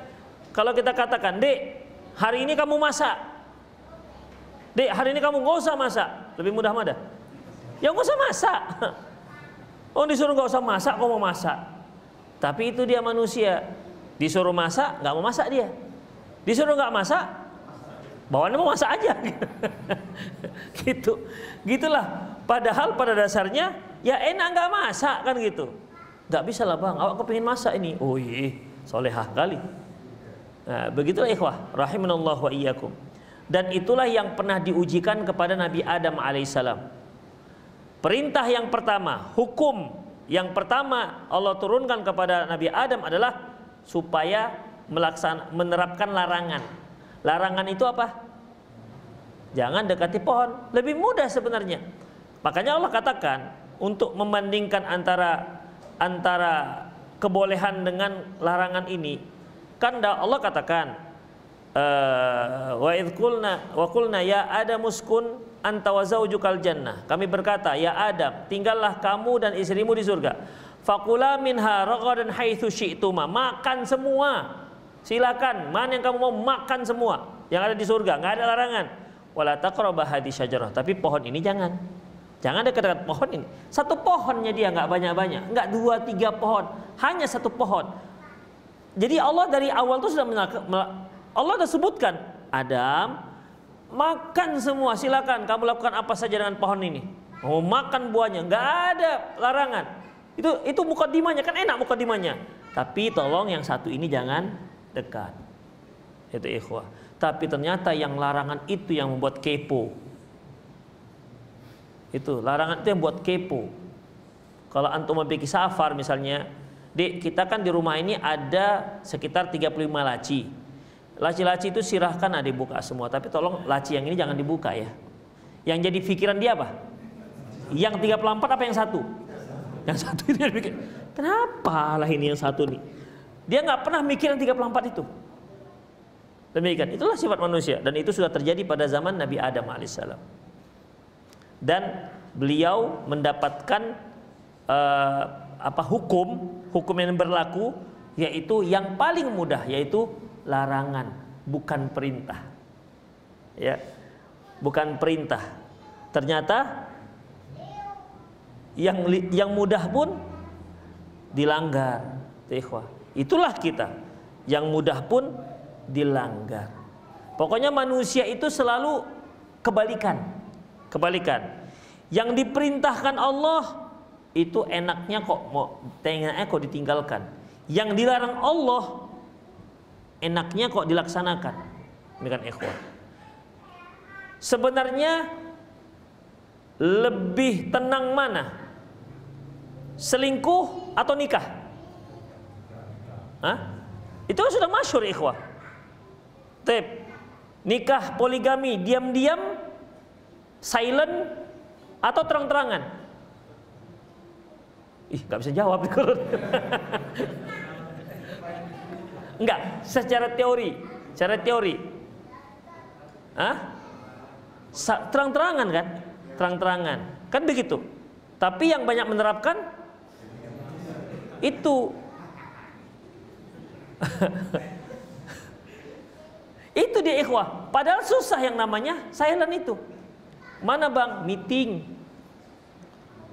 Kalau kita katakan, Dek, hari ini kamu masak, Dek, hari ini kamu nggak usah masak, lebih mudah mana? Ya nggak usah masak. Oh, disuruh nggak usah masak, kok mau masak? Tapi itu dia manusia, disuruh masak nggak mau masak dia, disuruh nggak masak, bawaannya mau masak aja. Gitulah. Padahal pada dasarnya ya enak nggak masak kan gitu. Nggak bisa lah bang, awak kepingin masak ini. Oh iya, solehah kali. Nah, begitulah ikhwah, rahimanallah wa iyyakum. Dan itulah yang pernah diujikan kepada Nabi Adam alaihissalam. Perintah yang pertama, hukum yang pertama Allah turunkan kepada Nabi Adam adalah supaya menerapkan larangan. Larangan itu apa? Jangan dekati pohon. Lebih mudah sebenarnya. Makanya Allah katakan untuk membandingkan antara kebolehan dengan larangan ini, kan Allah katakan wa idz qulna ya Adam uskun anta wa zaujukal jannah. Kami berkata, ya Adam, tinggallah kamu dan istrimu di surga. Faqula minha ragadan haitsu syi'tuma. Makan semua. Silakan, mana yang kamu mau makan semua yang ada di surga, enggak ada larangan. Wala taqrabah hadhihi syajarah. Tapi pohon ini jangan dekat-dekat pohon ini. Satu pohonnya dia, enggak banyak-banyak, enggak 2-3 pohon, hanya satu pohon. Jadi Allah dari awal itu sudah Allah sudah sebutkan, Adam, makan semua, silakan kamu lakukan apa saja dengan pohon ini. Mau makan buahnya, nggak ada larangan. Itu mukadimahnya, kan enak mukadimahnya. Tapi tolong yang satu ini jangan dekat. Itu ikhwah. Tapi ternyata yang larangan itu yang membuat kepo. Itu larangan itu yang buat kepo. Kalau antum memiliki safar misalnya, Dek, kita kan di rumah ini ada sekitar 35 laci. Laci-laci itu silahkan dibuka semua, tapi tolong laci yang ini jangan dibuka ya. Yang jadi pikiran dia apa? Yang 34 apa yang satu? Yang satu itu dia pikir, kenapa lah ini yang satu nih? Dia nggak pernah mikir yang 34 itu. Demikian, itulah sifat manusia, dan itu sudah terjadi pada zaman Nabi Adam alaihissalam. Dan beliau mendapatkan hukum yang berlaku, yaitu yang paling mudah, yaitu larangan, bukan perintah. Ya, bukan perintah. Ternyata yang mudah pun dilanggar. Itulah kita, yang mudah pun dilanggar. Pokoknya manusia itu selalu kebalikan. Yang diperintahkan Allah itu enaknya kok ditinggalkan. Yang dilarang Allah enaknya kok dilaksanakan. Demikian ikhwan. Sebenarnya lebih tenang mana? Selingkuh atau nikah? Itu sudah masyhur ikhwah. Nikah poligami diam-diam, silent atau terang-terangan? Nggak bisa jawab. Enggak, secara teori. Terang-terangan kan? Terang-terangan. Kan begitu. Tapi yang banyak menerapkan itu. Itu dia ikhwah. Padahal susah yang namanya silent itu. Mana bang? Meeting.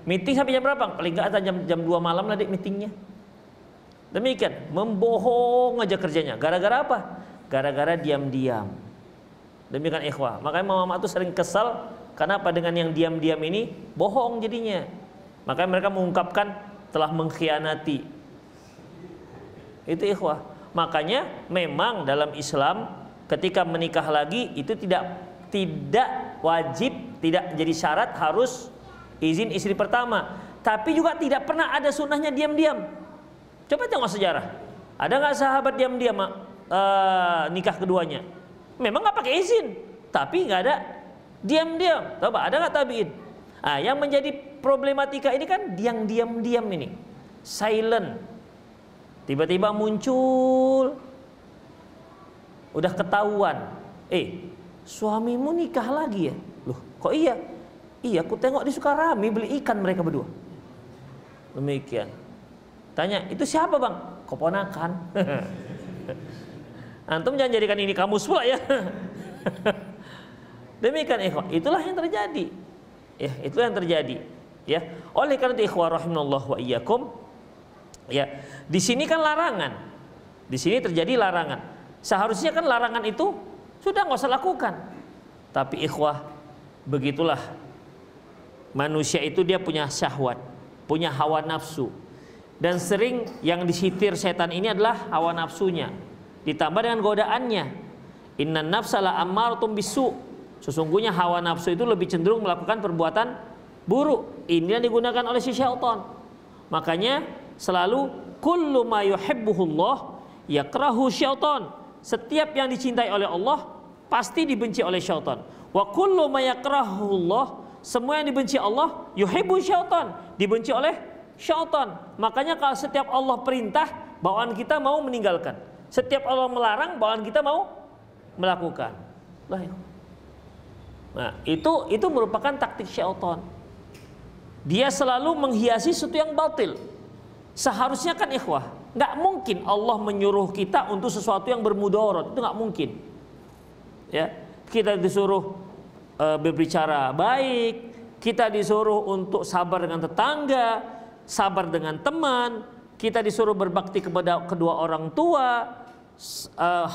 Meeting sampai jam berapa? Paling nggak jam 2 malam lah dek meetingnya. Demikian, membohong aja kerjanya. Gara-gara apa? Gara-gara diam-diam. Demikian ikhwah. Makanya mama tuh sering kesal karena apa, dengan yang diam-diam ini bohong jadinya. Makanya mereka mengungkapkan telah mengkhianati. Itu ikhwah. Makanya memang dalam Islam ketika menikah lagi itu tidak wajib, tidak jadi syarat harus izin istri pertama. Tapi juga tidak pernah ada sunnahnya diam-diam. Coba tengok sejarah. Ada nggak sahabat diam-diam nikah keduanya? Memang nggak pakai izin, tapi nggak ada diam-diam. Coba ada nggak tabiin? Yang menjadi problematika ini kan yang diam-diam ini, silent. Tiba-tiba muncul, udah ketahuan. Suamimu nikah lagi ya? Loh, kok iya? Iya, aku tengok di Sukarami beli ikan mereka berdua. Demikian. Tanya, itu siapa bang? Keponakan. Antum jangan jadikan ini kamus pula ya. Demikian ikhwah, itulah yang terjadi. Ya, itulah yang terjadi. Ya, oleh karena itu ikhwah rahimanallah wa iyyakum, ya, di sini kan larangan. Di sini terjadi larangan. Seharusnya kan larangan itu sudah nggak usah lakukan. Tapi ikhwah, begitulah manusia itu, dia punya syahwat, punya hawa nafsu. Dan sering yang disitir setan ini adalah hawa nafsunya, ditambah dengan godaannya. Innan nafsala ammaratun bisu. Sesungguhnya hawa nafsu itu lebih cenderung melakukan perbuatan buruk. Ini yang digunakan oleh si syaitan. Makanya selalu kullu ma yuhibbuhullah yakrahu syaitan. Setiap yang dicintai oleh Allah pasti dibenci oleh syaitan. Wa kullu ma yakrahuhullah, semua yang dibenci Allah yuhibbu syaitan, dibenci oleh syaitan. Makanya kalau setiap Allah perintah, bawaan kita mau meninggalkan. Setiap Allah melarang, bawaan kita mau melakukan. Nah, itu merupakan taktik syaitan. Dia selalu menghiasi sesuatu yang batil. Seharusnya kan ikhwah, nggak mungkin Allah menyuruh kita untuk sesuatu yang bermudarat. Itu nggak mungkin. Ya, kita disuruh berbicara baik, kita disuruh untuk sabar dengan tetangga, sabar dengan teman, kita disuruh berbakti kepada kedua orang tua,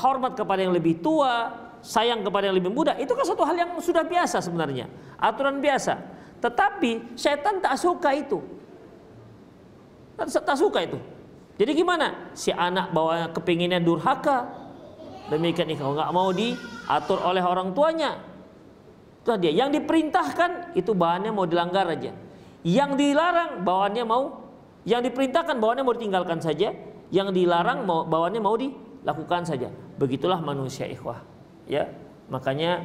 hormat kepada yang lebih tua, sayang kepada yang lebih muda. Itu kan satu hal yang sudah biasa sebenarnya, aturan biasa. Tetapi setan tak suka itu, tak suka itu. Jadi gimana? Si anak bawa kepinginnya durhaka, demikian ikhwan, nggak mau diatur oleh orang tuanya. Itu dia. Yang diperintahkan itu bahannya mau dilanggar aja. Yang dilarang bawaannya mau, yang diperintahkan bawaannya mau ditinggalkan saja, yang dilarang bawaannya mau dilakukan saja. Begitulah manusia ikhwah. Ya, makanya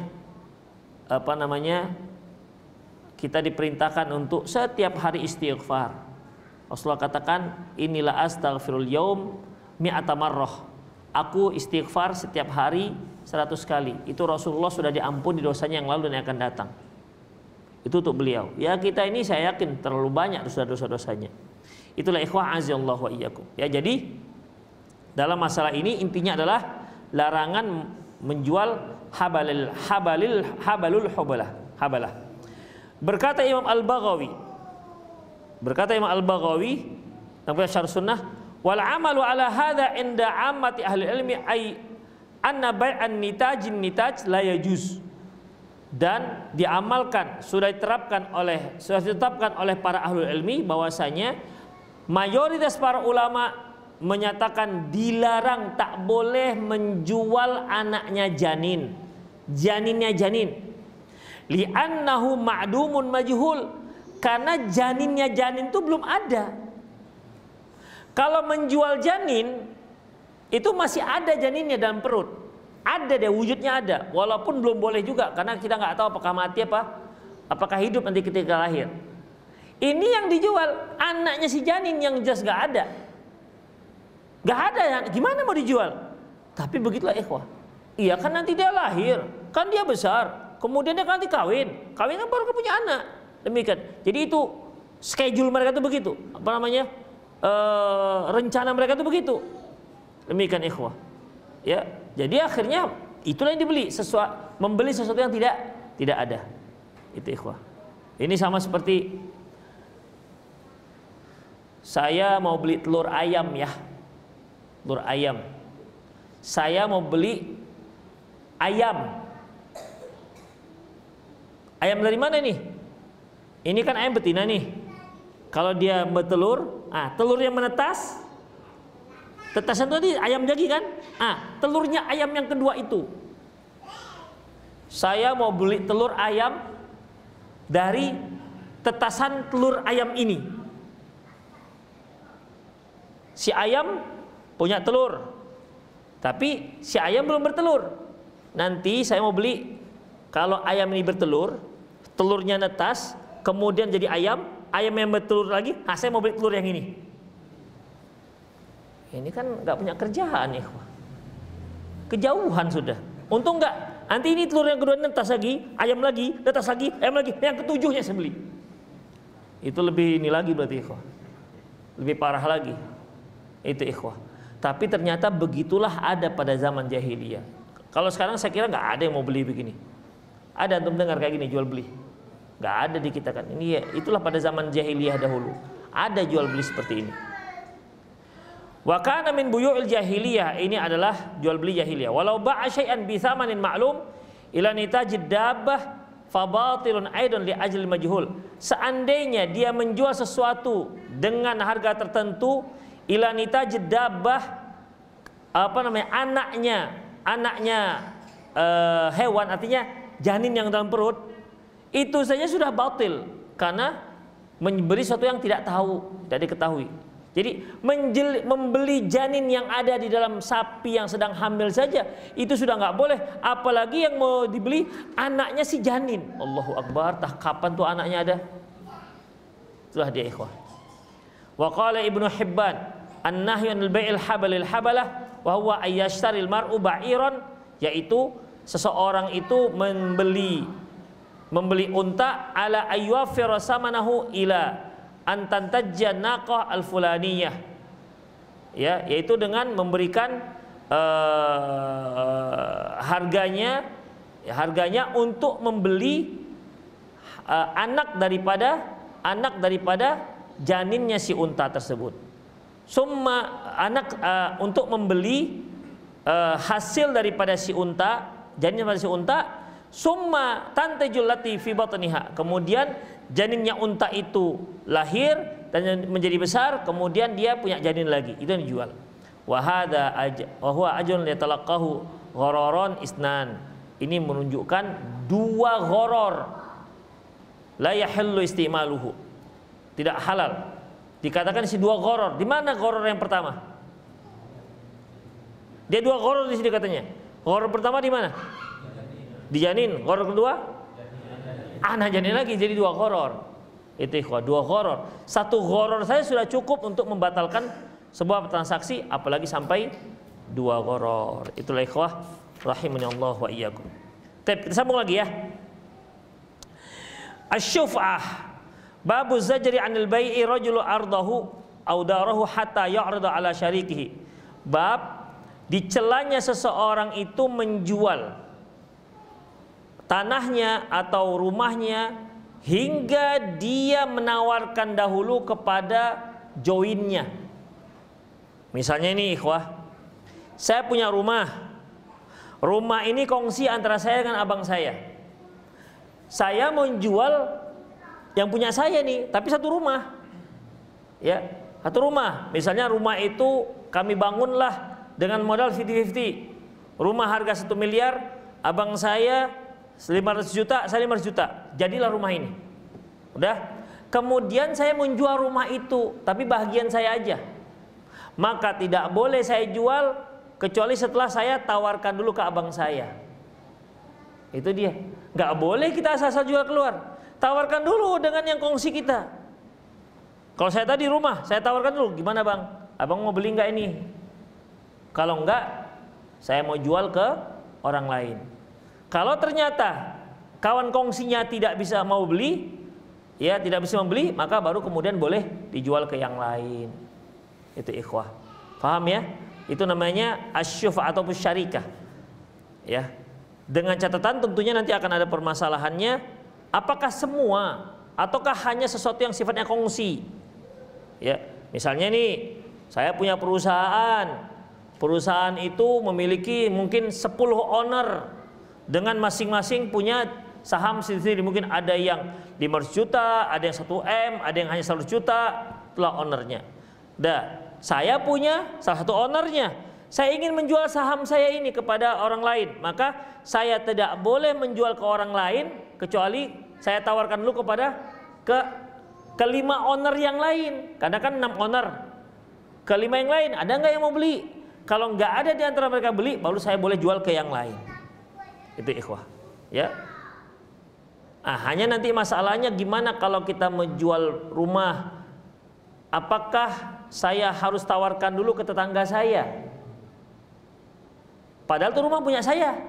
kita diperintahkan untuk setiap hari istighfar. Rasulullah katakan, inilah astaghfirul yaum mi'ata marrah. Aku istighfar setiap hari 100 kali. Itu Rasulullah sudah diampuni dosanya yang lalu dan yang akan datang. Itu untuk beliau. Ya, kita ini saya yakin terlalu banyak dosa-dosanya. Itulah ikhwah azallahu wa iyyakum. Ya, jadi dalam masalah ini intinya adalah larangan menjual habalul habalah. Berkata Imam Al-Baghawi dalam Syarh Sunnah, wal amalu ala hadza inda ammati ahli ilmi ay anna bai'an nitaj la yajuz. Dan diamalkan, sudah ditetapkan oleh para ahli ilmi bahwasanya mayoritas para ulama menyatakan dilarang, tak boleh menjual anaknya janinnya janin. Li'annahu ma'dumun majhul, karena janinnya janin itu belum ada. Kalau menjual janin itu masih ada janinnya dalam perut, ada deh, wujudnya ada, walaupun belum boleh juga karena kita nggak tahu apakah mati apakah hidup nanti ketika lahir. Ini yang dijual anaknya si janin yang jelas nggak ada. Gak ada, gimana mau dijual? Tapi begitulah ikhwah. Iya kan nanti dia lahir, kan dia besar, kemudian dia nanti kawin kan baru punya anak. Demikian. Jadi itu schedule mereka itu begitu. Rencana mereka itu begitu. Demikian ikhwah. Ya, jadi akhirnya itulah yang dibeli, membeli sesuatu yang tidak ada. Itu ikhwah. Ini sama seperti saya mau beli telur ayam ya. Telur ayam. Saya mau beli ayam. Ayam dari mana nih? Ini kan ayam betina nih. Kalau dia bertelur, telur yang menetas, tetasan tadi ayam lagi kan? Telurnya ayam yang kedua itu. Saya mau beli telur ayam dari tetasan telur ayam ini. Si ayam punya telur, tapi si ayam belum bertelur. Nanti saya mau beli, kalau ayam ini bertelur, telurnya netas, kemudian jadi ayam yang bertelur lagi, saya mau beli telur yang ini. Ini kan nggak punya kerjaan ya, kejauhan sudah. Untung nggak, nanti ini telur yang kedua netas lagi, netas lagi, ayam lagi, yang ketujuhnya saya beli. Itu lebih ini lagi berarti ikhwah, lebih parah lagi. Itu ikhwah. Tapi ternyata begitulah ada pada zaman jahiliyah. Kalau sekarang saya kira nggak ada yang mau beli begini. Ada antum dengar kayak gini jual beli? Nggak ada di kita kan. Ini ya, itulah pada zaman jahiliyah dahulu. Ada jual beli seperti ini. Wa kana min buyu'il jahiliyah, ini adalah jual beli jahiliyah. Walau ba'a syai'an bi tsamanin ma'lum ila nitajid dabbah fa batilun aidan li ajli majhul. Seandainya dia menjual sesuatu dengan harga tertentu ila nitajid dabbah, anaknya hewan, artinya janin yang dalam perut, itu saja sudah batil karena membeli sesuatu yang tidak diketahui. Jadi membeli janin yang ada di dalam sapi yang sedang hamil saja itu sudah nggak boleh, apalagi yang mau dibeli anaknya si janin. Allahu Akbar, kapan tuh anaknya ada? Itulah dia ikhwah. Wa qala Ibnu Hibban an-nahyu anil bai'il habalil habalah wa huwa ayyashtaril mar'u ba'iran, yaitu seseorang itu membeli unta ala ayyuwaffira samanahu ila antantajja naqah al-fulaniyah, ya, yaitu dengan memberikan harganya untuk membeli anak daripada janinnya si unta tersebut. Summa untuk membeli hasil daripada si unta, janin daripada si unta. Summa tantajul lati fi batniha, kemudian janinnya unta itu lahir dan menjadi besar, kemudian dia punya janin lagi, itu yang dijual. Wa huwa ajrun yatalaqahu ghararon isnan. Ini menunjukkan dua gharar la yahillu istimaluhu, tidak halal. Dikatakan si dua gharar. Di mana gharar yang pertama? Dia dua gharar di sini katanya. Gharar pertama di mana? Di janin. Gharar kedua? Anak janin lagi, jadi dua gharar. Itu ikhwah, dua gharar. Satu gharar saya sudah cukup untuk membatalkan sebuah transaksi, apalagi sampai dua gharar. Itulah ikhwah rahimani Allah wa iyyakum. Kita sambung lagi ya. Asy-syuf'ah. Babu zajri 'anil bai'i rajulu ardahu aw darahu hatta ya'rida 'ala syarikihi. Bab dicelanya seseorang itu menjual tanahnya atau rumahnya hingga dia menawarkan dahulu kepada joinnya. Misalnya ini ikhwah, saya punya rumah ini kongsi antara saya dengan abang saya. Saya mau jual yang punya saya nih, tapi satu rumah, ya, satu rumah. Misalnya rumah itu kami bangunlah dengan modal 50-50. Rumah harga 1 miliar, abang saya 500 juta, saya 500 juta. Jadilah rumah ini. Udah. Kemudian saya menjual rumah itu, tapi bagian saya aja. Maka tidak boleh saya jual kecuali setelah saya tawarkan dulu ke abang saya. Itu dia. Nggak boleh kita asal-asal jual keluar. Tawarkan dulu dengan yang kongsi kita. Kalau saya tadi rumah, saya tawarkan dulu, gimana bang? Abang mau beli nggak ini? Kalau enggak, saya mau jual ke orang lain. Kalau ternyata kawan kongsinya tidak bisa mau beli, ya tidak bisa membeli, maka baru kemudian boleh dijual ke yang lain. Itu ikhwah. Paham ya? Itu namanya asy-syufa' atau syarikah. Ya. Dengan catatan tentunya nanti akan ada permasalahannya Apakah semua ataukah hanya sesuatu yang sifatnya kongsi? Ya, misalnya nih, saya punya perusahaan. Perusahaan itu memiliki mungkin 10 owner dengan masing-masing punya saham sendiri. Mungkin ada yang 500 juta, ada yang 1 M, ada yang hanya 100 juta, itulah ownernya. Saya punya salah satu ownernya. Saya ingin menjual saham saya ini kepada orang lain, maka saya tidak boleh menjual ke orang lain kecuali saya tawarkan dulu kepada kelima owner yang lain. Karena kan 6 owner, kelima yang lain ada nggak yang mau beli? Kalau nggak ada di antara mereka beli, baru saya boleh jual ke yang lain. Itu ikhwah, ya. Hanya nanti masalahnya gimana kalau kita menjual rumah? Apakah saya harus tawarkan dulu ke tetangga saya? Padahal itu rumah punya saya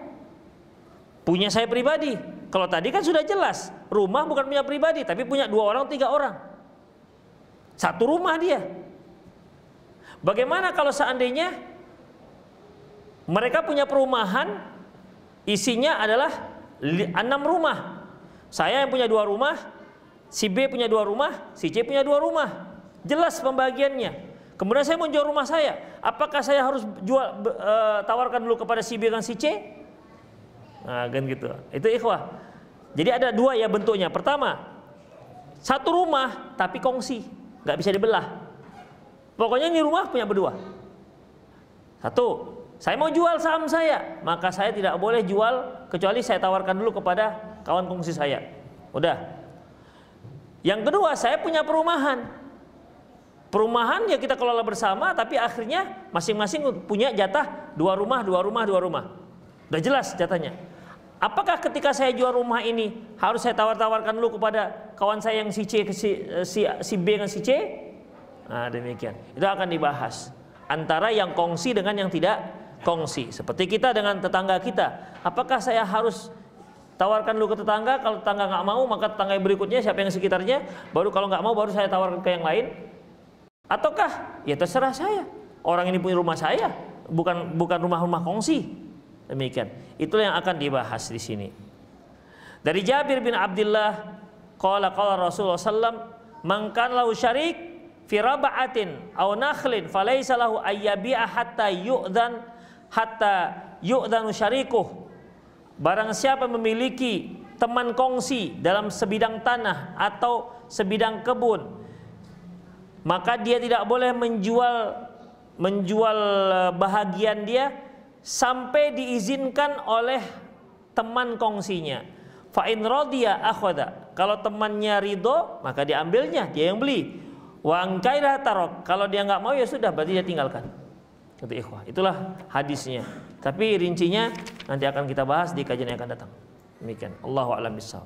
pribadi. Kalau tadi kan sudah jelas, rumah bukan punya pribadi, tapi punya 2 orang, 3 orang. Satu rumah dia. Bagaimana kalau seandainya mereka punya perumahan, isinya adalah 6 rumah. Saya yang punya 2 rumah, si B punya 2 rumah, si C punya 2 rumah. Jelas pembagiannya. Kemudian saya mau jual rumah saya. Apakah saya harus tawarkan dulu kepada si B dan si C? Nah, kan gitu. Itu ikhwah. Jadi ada 2 ya bentuknya. Pertama, satu rumah tapi kongsi, nggak bisa dibelah. Pokoknya ini rumah punya berdua. Satu, saya mau jual saham saya, maka saya tidak boleh jual kecuali saya tawarkan dulu kepada kawan kongsi saya. Udah. Yang kedua, saya punya perumahan. Perumahan ya kita kelola bersama, tapi akhirnya masing-masing punya jatah 2 rumah, 2 rumah, 2 rumah. Udah jelas jatahnya. Apakah ketika saya jual rumah ini harus saya tawarkan dulu kepada kawan saya yang si C, si B dan si C? Nah, demikian. Itu akan dibahas antara yang kongsi dengan yang tidak kongsi. Seperti kita dengan tetangga kita. Apakah saya harus tawarkan dulu ke tetangga? Kalau tetangga nggak mau, maka tetangga yang berikutnya, siapa yang sekitarnya, baru kalau nggak mau, baru saya tawarkan ke yang lain. Ataukah ya terserah saya, orang ini punya rumah saya, bukan rumah-rumah kongsi. Demikian. Itulah yang akan dibahas di sini. Dari Jabir bin Abdullah, qala Rasulullah sallam, man kana lahu syarik fi raba'atin aw nakhlin falaysa lahu ayyabi'a hatta yu'dhanu syarikuh. Barang siapa memiliki teman kongsi dalam sebidang tanah atau sebidang kebun, maka dia tidak boleh menjual bahagian dia sampai diizinkan oleh teman kongsinya. Fa in radiya akhadha. Kalau temannya ridho, maka diambilnya, dia yang beli. Wa an kaira tarok. Kalau dia nggak mau ya sudah, berarti dia tinggalkan. Itu ikhwah. Itulah hadisnya. Tapi rincinya nanti akan kita bahas di kajian yang akan datang. Demikian. Allahu a'lam bishawab.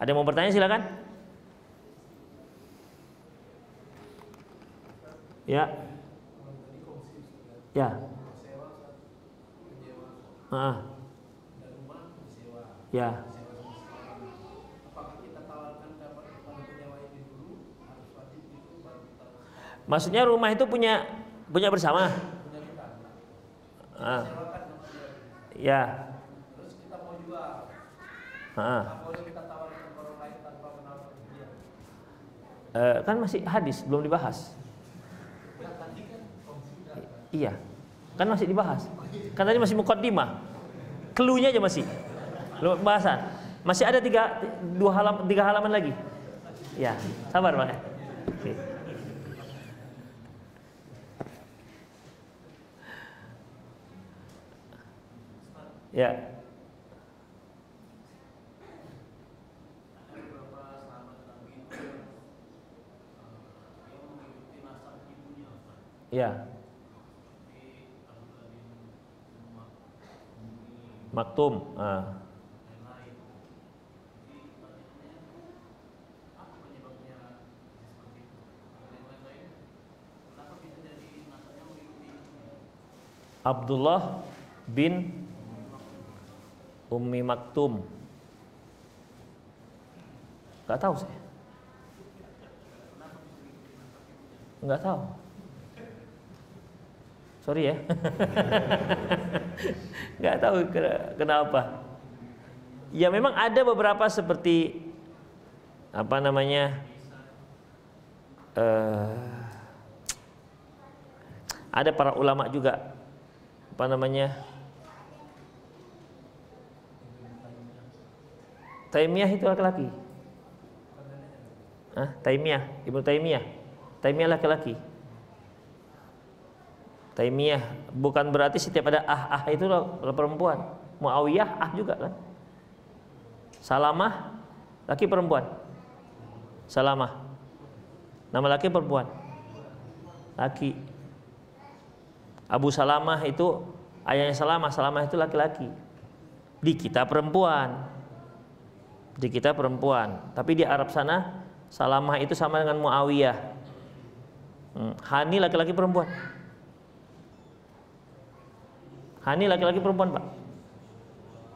Ada yang mau bertanya silakan. Ya. Ya. Ya. Maksudnya rumah itu punya bersama. Ya. Terus kita mau jual. Boleh kita tawarkan ke orang lain tanpa menawarkan dia. Kan masih hadis belum dibahas. Iya, kan masih dibahas. Kan tadi masih muqaddimah. Cluenya aja masih. Belum pembahasan. Masih ada 3 halaman lagi. Ya, sabar Bang. Oke. Ya. Ya. Maktum. Abdullah bin Ummi Maktum. Gak tahu saya. Gak tahu. Sorry ya. Gak tahu kenapa. Ya memang ada beberapa seperti apa namanya, ada para ulama juga, apa namanya, Taimiyah itu laki-laki. Taimiyah, Ibnu Taimiyah. Taimiyah laki-laki. Taimiyah bukan berarti setiap ada itu perempuan. Muawiyah juga kan. Salamah laki perempuan. Salamah. Nama laki perempuan. Laki. Abu Salamah itu ayahnya Salamah. Salamah itu laki-laki. Di kita perempuan. Di kita perempuan. Tapi di Arab sana Salamah itu sama dengan Muawiyah. Hani laki-laki perempuan. Hani laki-laki perempuan, Pak.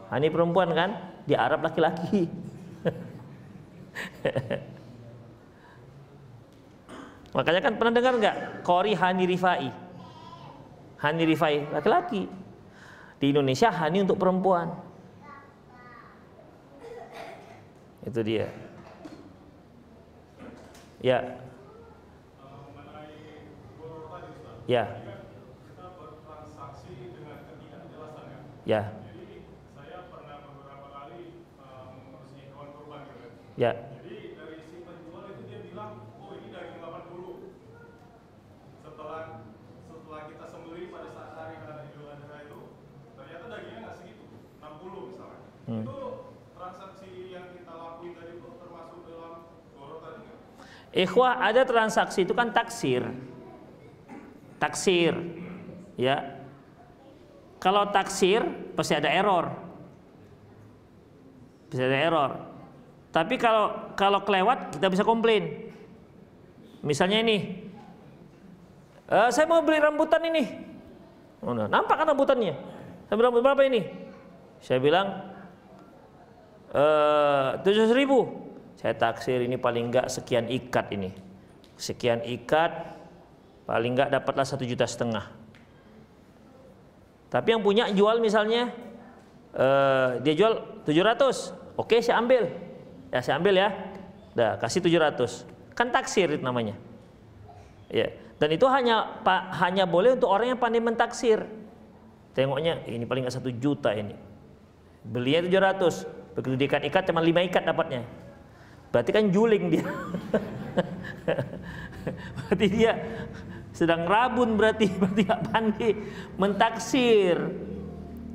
Hani perempuan kan? Di Arab laki-laki. Makanya kan pernah dengar nggak? Qori Hani Rifai. Hani Rifai laki-laki. Di Indonesia Hani untuk perempuan. Itu dia. Ya. Ya. Ya. Jadi saya pernah beberapa kali mengurus hewan kurban gitu. Ya. Jadi dari si penjual itu dia bilang, oh ini daging 80. Setelah kita sembelih pada saat hari Idul Adha itu, ternyata dagingnya nggak segitu, 60 misalnya. Itu transaksi yang kita lakuin tadi itu termasuk dalam goror tadi nggak? Ikhwah, ada transaksi itu kan taksir. Taksir. Ya. Kalau taksir pasti ada error. Bisa ada error. Tapi kalau kelewat kita bisa komplain. Misalnya ini, saya mau beli rambutan ini. Oh, nah, nampak kan rambutannya? Saya bilang berapa ini? Saya bilang 700.000. Saya taksir ini paling enggak sekian ikat ini. Sekian ikat paling enggak dapatlah 1,5 juta. Tapi yang punya jual misalnya dia jual 700. Oke, saya ambil. Ya, saya ambil ya. Dah, kasih 700. Kan taksir itu namanya. Ya, dan itu hanya boleh untuk orang yang pandai mentaksir. Tengoknya ini paling enggak 1 juta ini. Belinya 700. Begitu diikat-ikat cuma 5 ikat dapatnya. Berarti kan juling dia. Berarti dia sedang rabun, berarti nggak pandai mentaksir.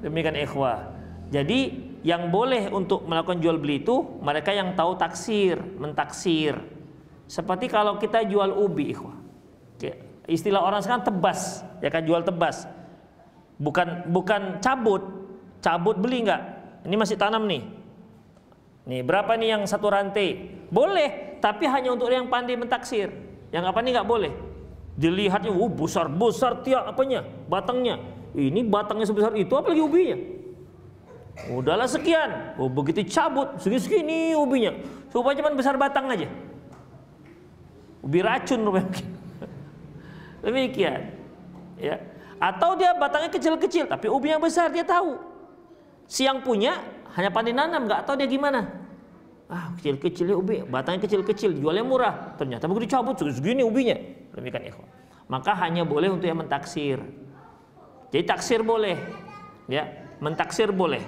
Demikian ikhwah. Jadi yang boleh untuk melakukan jual beli itu mereka yang tahu taksir, mentaksir. Seperti kalau kita jual ubi, ikhwah. Istilah orang sekarang tebas, ya kan, jual tebas. Bukan cabut. Cabut beli nggak? Ini masih tanam nih. Nih berapa nih yang satu rantai? Boleh, tapi hanya untuk yang pandai mentaksir. Yang apa nih nggak boleh. Dilihatnya, besar tiap apanya, batangnya. Ini batangnya sebesar itu, apalagi ubinya. Udahlah sekian. Begitu cabut, segini ubinya. Supaya cuma besar batang aja. Ubi racun rupanya. Demikian. Ya. Atau dia batangnya kecil-kecil, tapi ubinya besar, dia tahu. Si yang punya hanya pandai nanam, nggak tahu dia gimana. Kecil-kecil ya ubi, batangnya kecil-kecil, jualnya murah. Ternyata begitu dicabut segini ubinya. Demikian ikhwan. Maka hanya boleh untuk yang mentaksir. Jadi taksir boleh, ya, mentaksir boleh.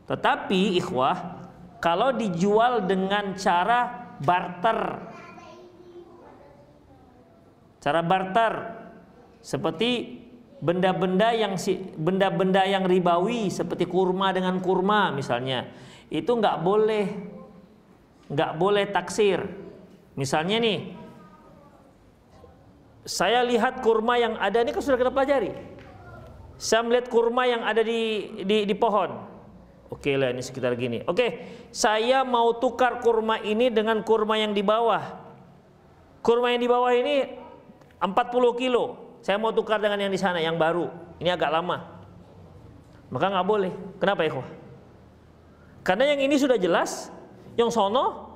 Tetapi ikhwah, kalau dijual dengan cara barter, seperti benda-benda yang ribawi, seperti kurma dengan kurma misalnya, itu nggak boleh taksir. Misalnya nih, saya lihat kurma yang ada ini kan sudah kita pelajari. Saya melihat kurma yang ada di pohon. Oke lah, ini sekitar gini. Oke, saya mau tukar kurma ini dengan kurma yang di bawah. Kurma yang di bawah ini 40 kilo. Saya mau tukar dengan yang di sana, yang baru. Ini agak lama. Maka nggak boleh. Kenapa ya, karena yang ini sudah jelas, yang sono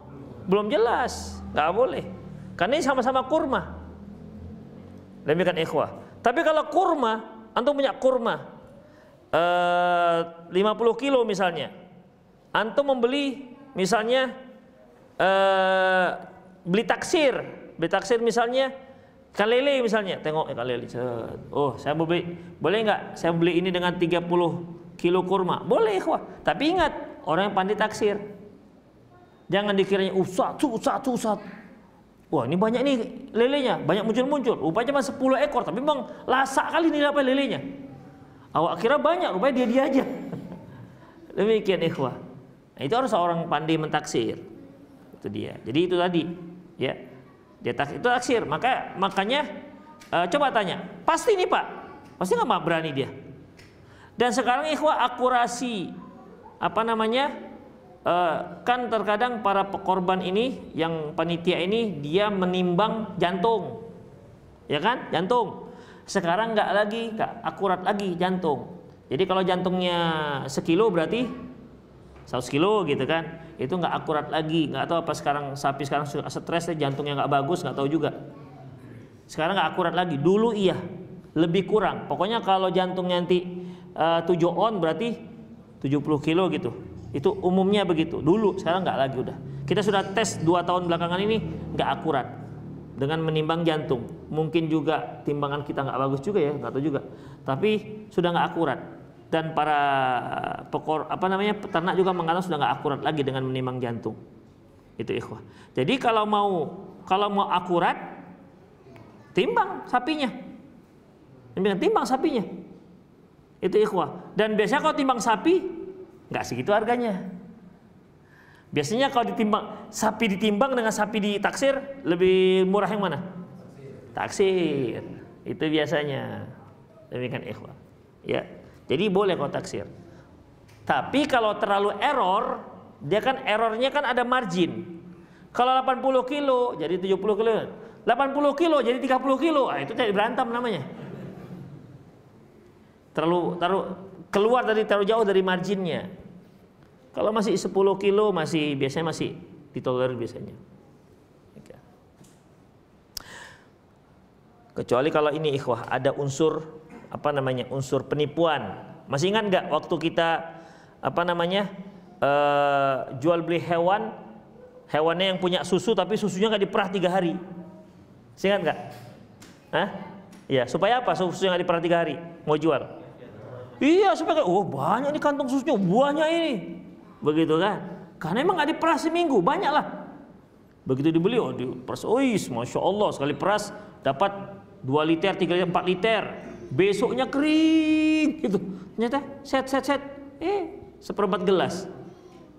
belum jelas, nggak boleh. Karena ini sama-sama kurma. Demikian ikhwah. Tapi kalau kurma, antum punya kurma 50 kilo misalnya, antum membeli misalnya beli taksir misalnya ikan lele misalnya, tengok ikan lele, oh saya mau beli, boleh nggak saya beli ini dengan 30 kilo kurma? Boleh ikhwah, tapi ingat orang yang pandai taksir, jangan dikiranya satu. Wah ini banyak nih lelenya, banyak muncul, rupanya cuma 10 ekor, tapi bang lasak kali nih apa lelenya. Awak kira banyak, rupanya dia aja. Demikian ikhwah. Nah, itu harus orang pandai mentaksir. Itu dia. Jadi itu tadi, ya. Dia itu taksir. Makanya coba tanya, pasti nih Pak, pasti nggak berani dia. Dan sekarang ikhwah akurasi kan terkadang para korban ini, yang panitia ini dia menimbang jantung, ya kan, jantung. Sekarang nggak akurat lagi jantung. Jadi kalau jantungnya sekilo berarti 100 kilo gitu kan, itu nggak akurat lagi. Nggak tahu apa sekarang sapi sekarang stres, jantungnya nggak bagus, nggak tahu juga. Sekarang nggak akurat lagi. Dulu iya, lebih kurang. Pokoknya kalau jantungnya nanti 7 on berarti 70 kilo gitu. Itu umumnya begitu. Dulu, sekarang nggak lagi udah. Kita sudah tes 2 tahun belakangan ini nggak akurat dengan menimbang jantung. Mungkin juga timbangan kita nggak bagus juga ya, nggak tahu juga. Tapi sudah nggak akurat. Dan para peternak juga mengatakan sudah nggak akurat lagi dengan menimbang jantung. Itu ikhwah. Jadi kalau mau akurat, timbang sapinya. Timbang sapinya. Itu ikhwah. Dan biasanya kalau timbang sapi nggak segitu harganya. Biasanya kalau sapi ditimbang dengan sapi ditaksir, lebih murah yang mana? Taksir. Itu biasanya. Demikian ikhwah. Ya. Jadi boleh kalau taksir. Tapi kalau terlalu error, dia kan errornya kan ada margin. Kalau 80 kilo jadi 70 kilo. 80 kilo jadi 30 kilo. Itu jadi berantem namanya. Terlalu terlalu jauh dari marginnya. Kalau masih 10 kilo biasanya masih ditolerir biasanya. Kecuali kalau ini ikhwah ada unsur unsur penipuan. Masih ingat nggak waktu kita jual beli hewannya yang punya susu tapi susunya nggak diperah 3 hari. Masih ingat nggak? Ya, supaya apa susunya nggak diperah 3 hari? Mau jual? Iya, supaya banyak nih kantong susunya, banyak ini. Begitu kan? Karena emang nggak diperas seminggu, banyak lah. Begitu dibeli, diperas, masya Allah, sekali peras dapat 2 liter, 3 liter, 4 liter. Besoknya kering gitu. Ternyata set seperempat gelas.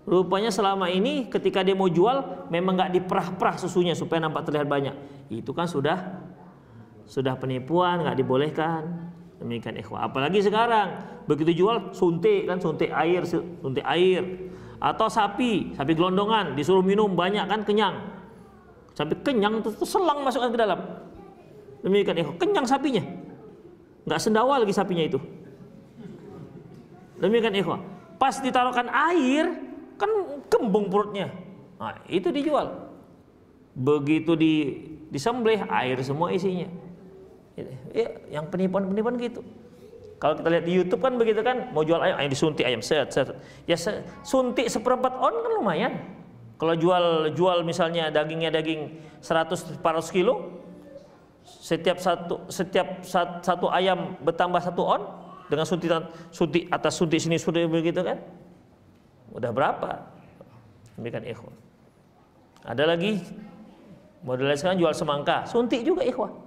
Rupanya selama ini ketika dia mau jual memang nggak diperah-perah susunya supaya nampak terlihat banyak. Itu kan sudah penipuan, nggak dibolehkan. Demikian ikhwah. Apalagi sekarang begitu jual suntik air. Atau sapi gelondongan disuruh minum banyak kan kenyang. Sampai kenyang terus selang masukkan ke dalam. Demikian ikhwah. Kenyang sapinya. Nggak sendawa lagi sapinya itu. Demikian ikhwah. Pas ditaruhkan air kan kembung perutnya. Nah, itu dijual. Begitu disembelih air semua isinya. Ya, yang penipuan gitu. Kalau kita lihat di YouTube kan begitu kan, mau jual ayam disuntik ayam set. Ya suntik seperempat on kan lumayan. Kalau jual misalnya daging 100-400 kilo, setiap satu ayam bertambah 1 on dengan suntik atas suntik sini sudah begitu kan, udah berapa? Demikian ikhwah. Ada lagi modelnya sekarang jual semangka, suntik juga ikhwah.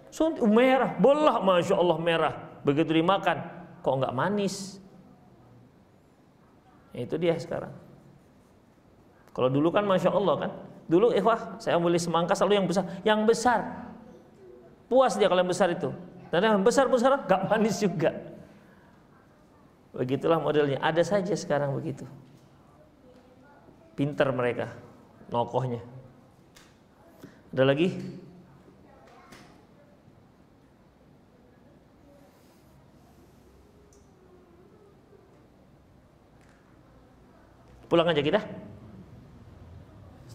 Suntik merah, belah masya Allah merah. Begitu dimakan, kok nggak manis? Itu dia sekarang. Kalau dulu kan masya Allah kan, dulu ikhwah saya beli semangka selalu yang besar. Puas dia kalau yang besar itu. Dan yang besar gak manis juga. Begitulah modelnya. Ada saja sekarang begitu. Pinter mereka nokohnya. Ada lagi? Pulang aja kita.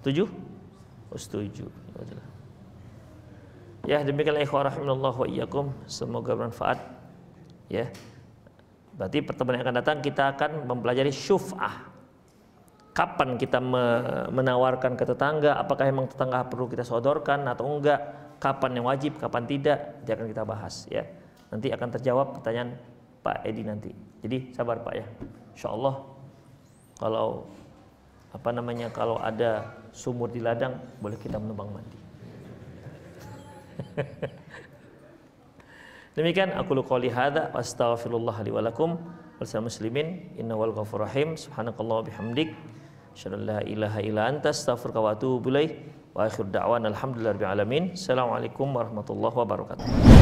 Setuju? Oh, setuju. Ya, demikianlah ikhwah rahimanallah wa iyyakum, semoga bermanfaat. Ya. Berarti pertemuan yang akan datang kita akan mempelajari syuf'ah. kapan kita menawarkan ke tetangga, apakah memang tetangga perlu kita sodorkan atau enggak, kapan yang wajib, kapan tidak, nanti akan kita bahas ya. Nanti akan terjawab pertanyaan Pak Edi nanti. Jadi sabar Pak ya. Insyaallah kalau kalau ada sumur di ladang boleh kita menumpang mandi. Demikian aku qouli hadza wa astaghfirullah li wa lakum wal muslimin innahu wal ghafurur rahim. Subhanakallah wa bihamdik asyhadu an la ilaha illa anta astaghfiruka wa atubu ilaik wa akhiru da'wana alhamdulillahi rabbil alamin. Assalamualaikum warahmatullahi wabarakatuh.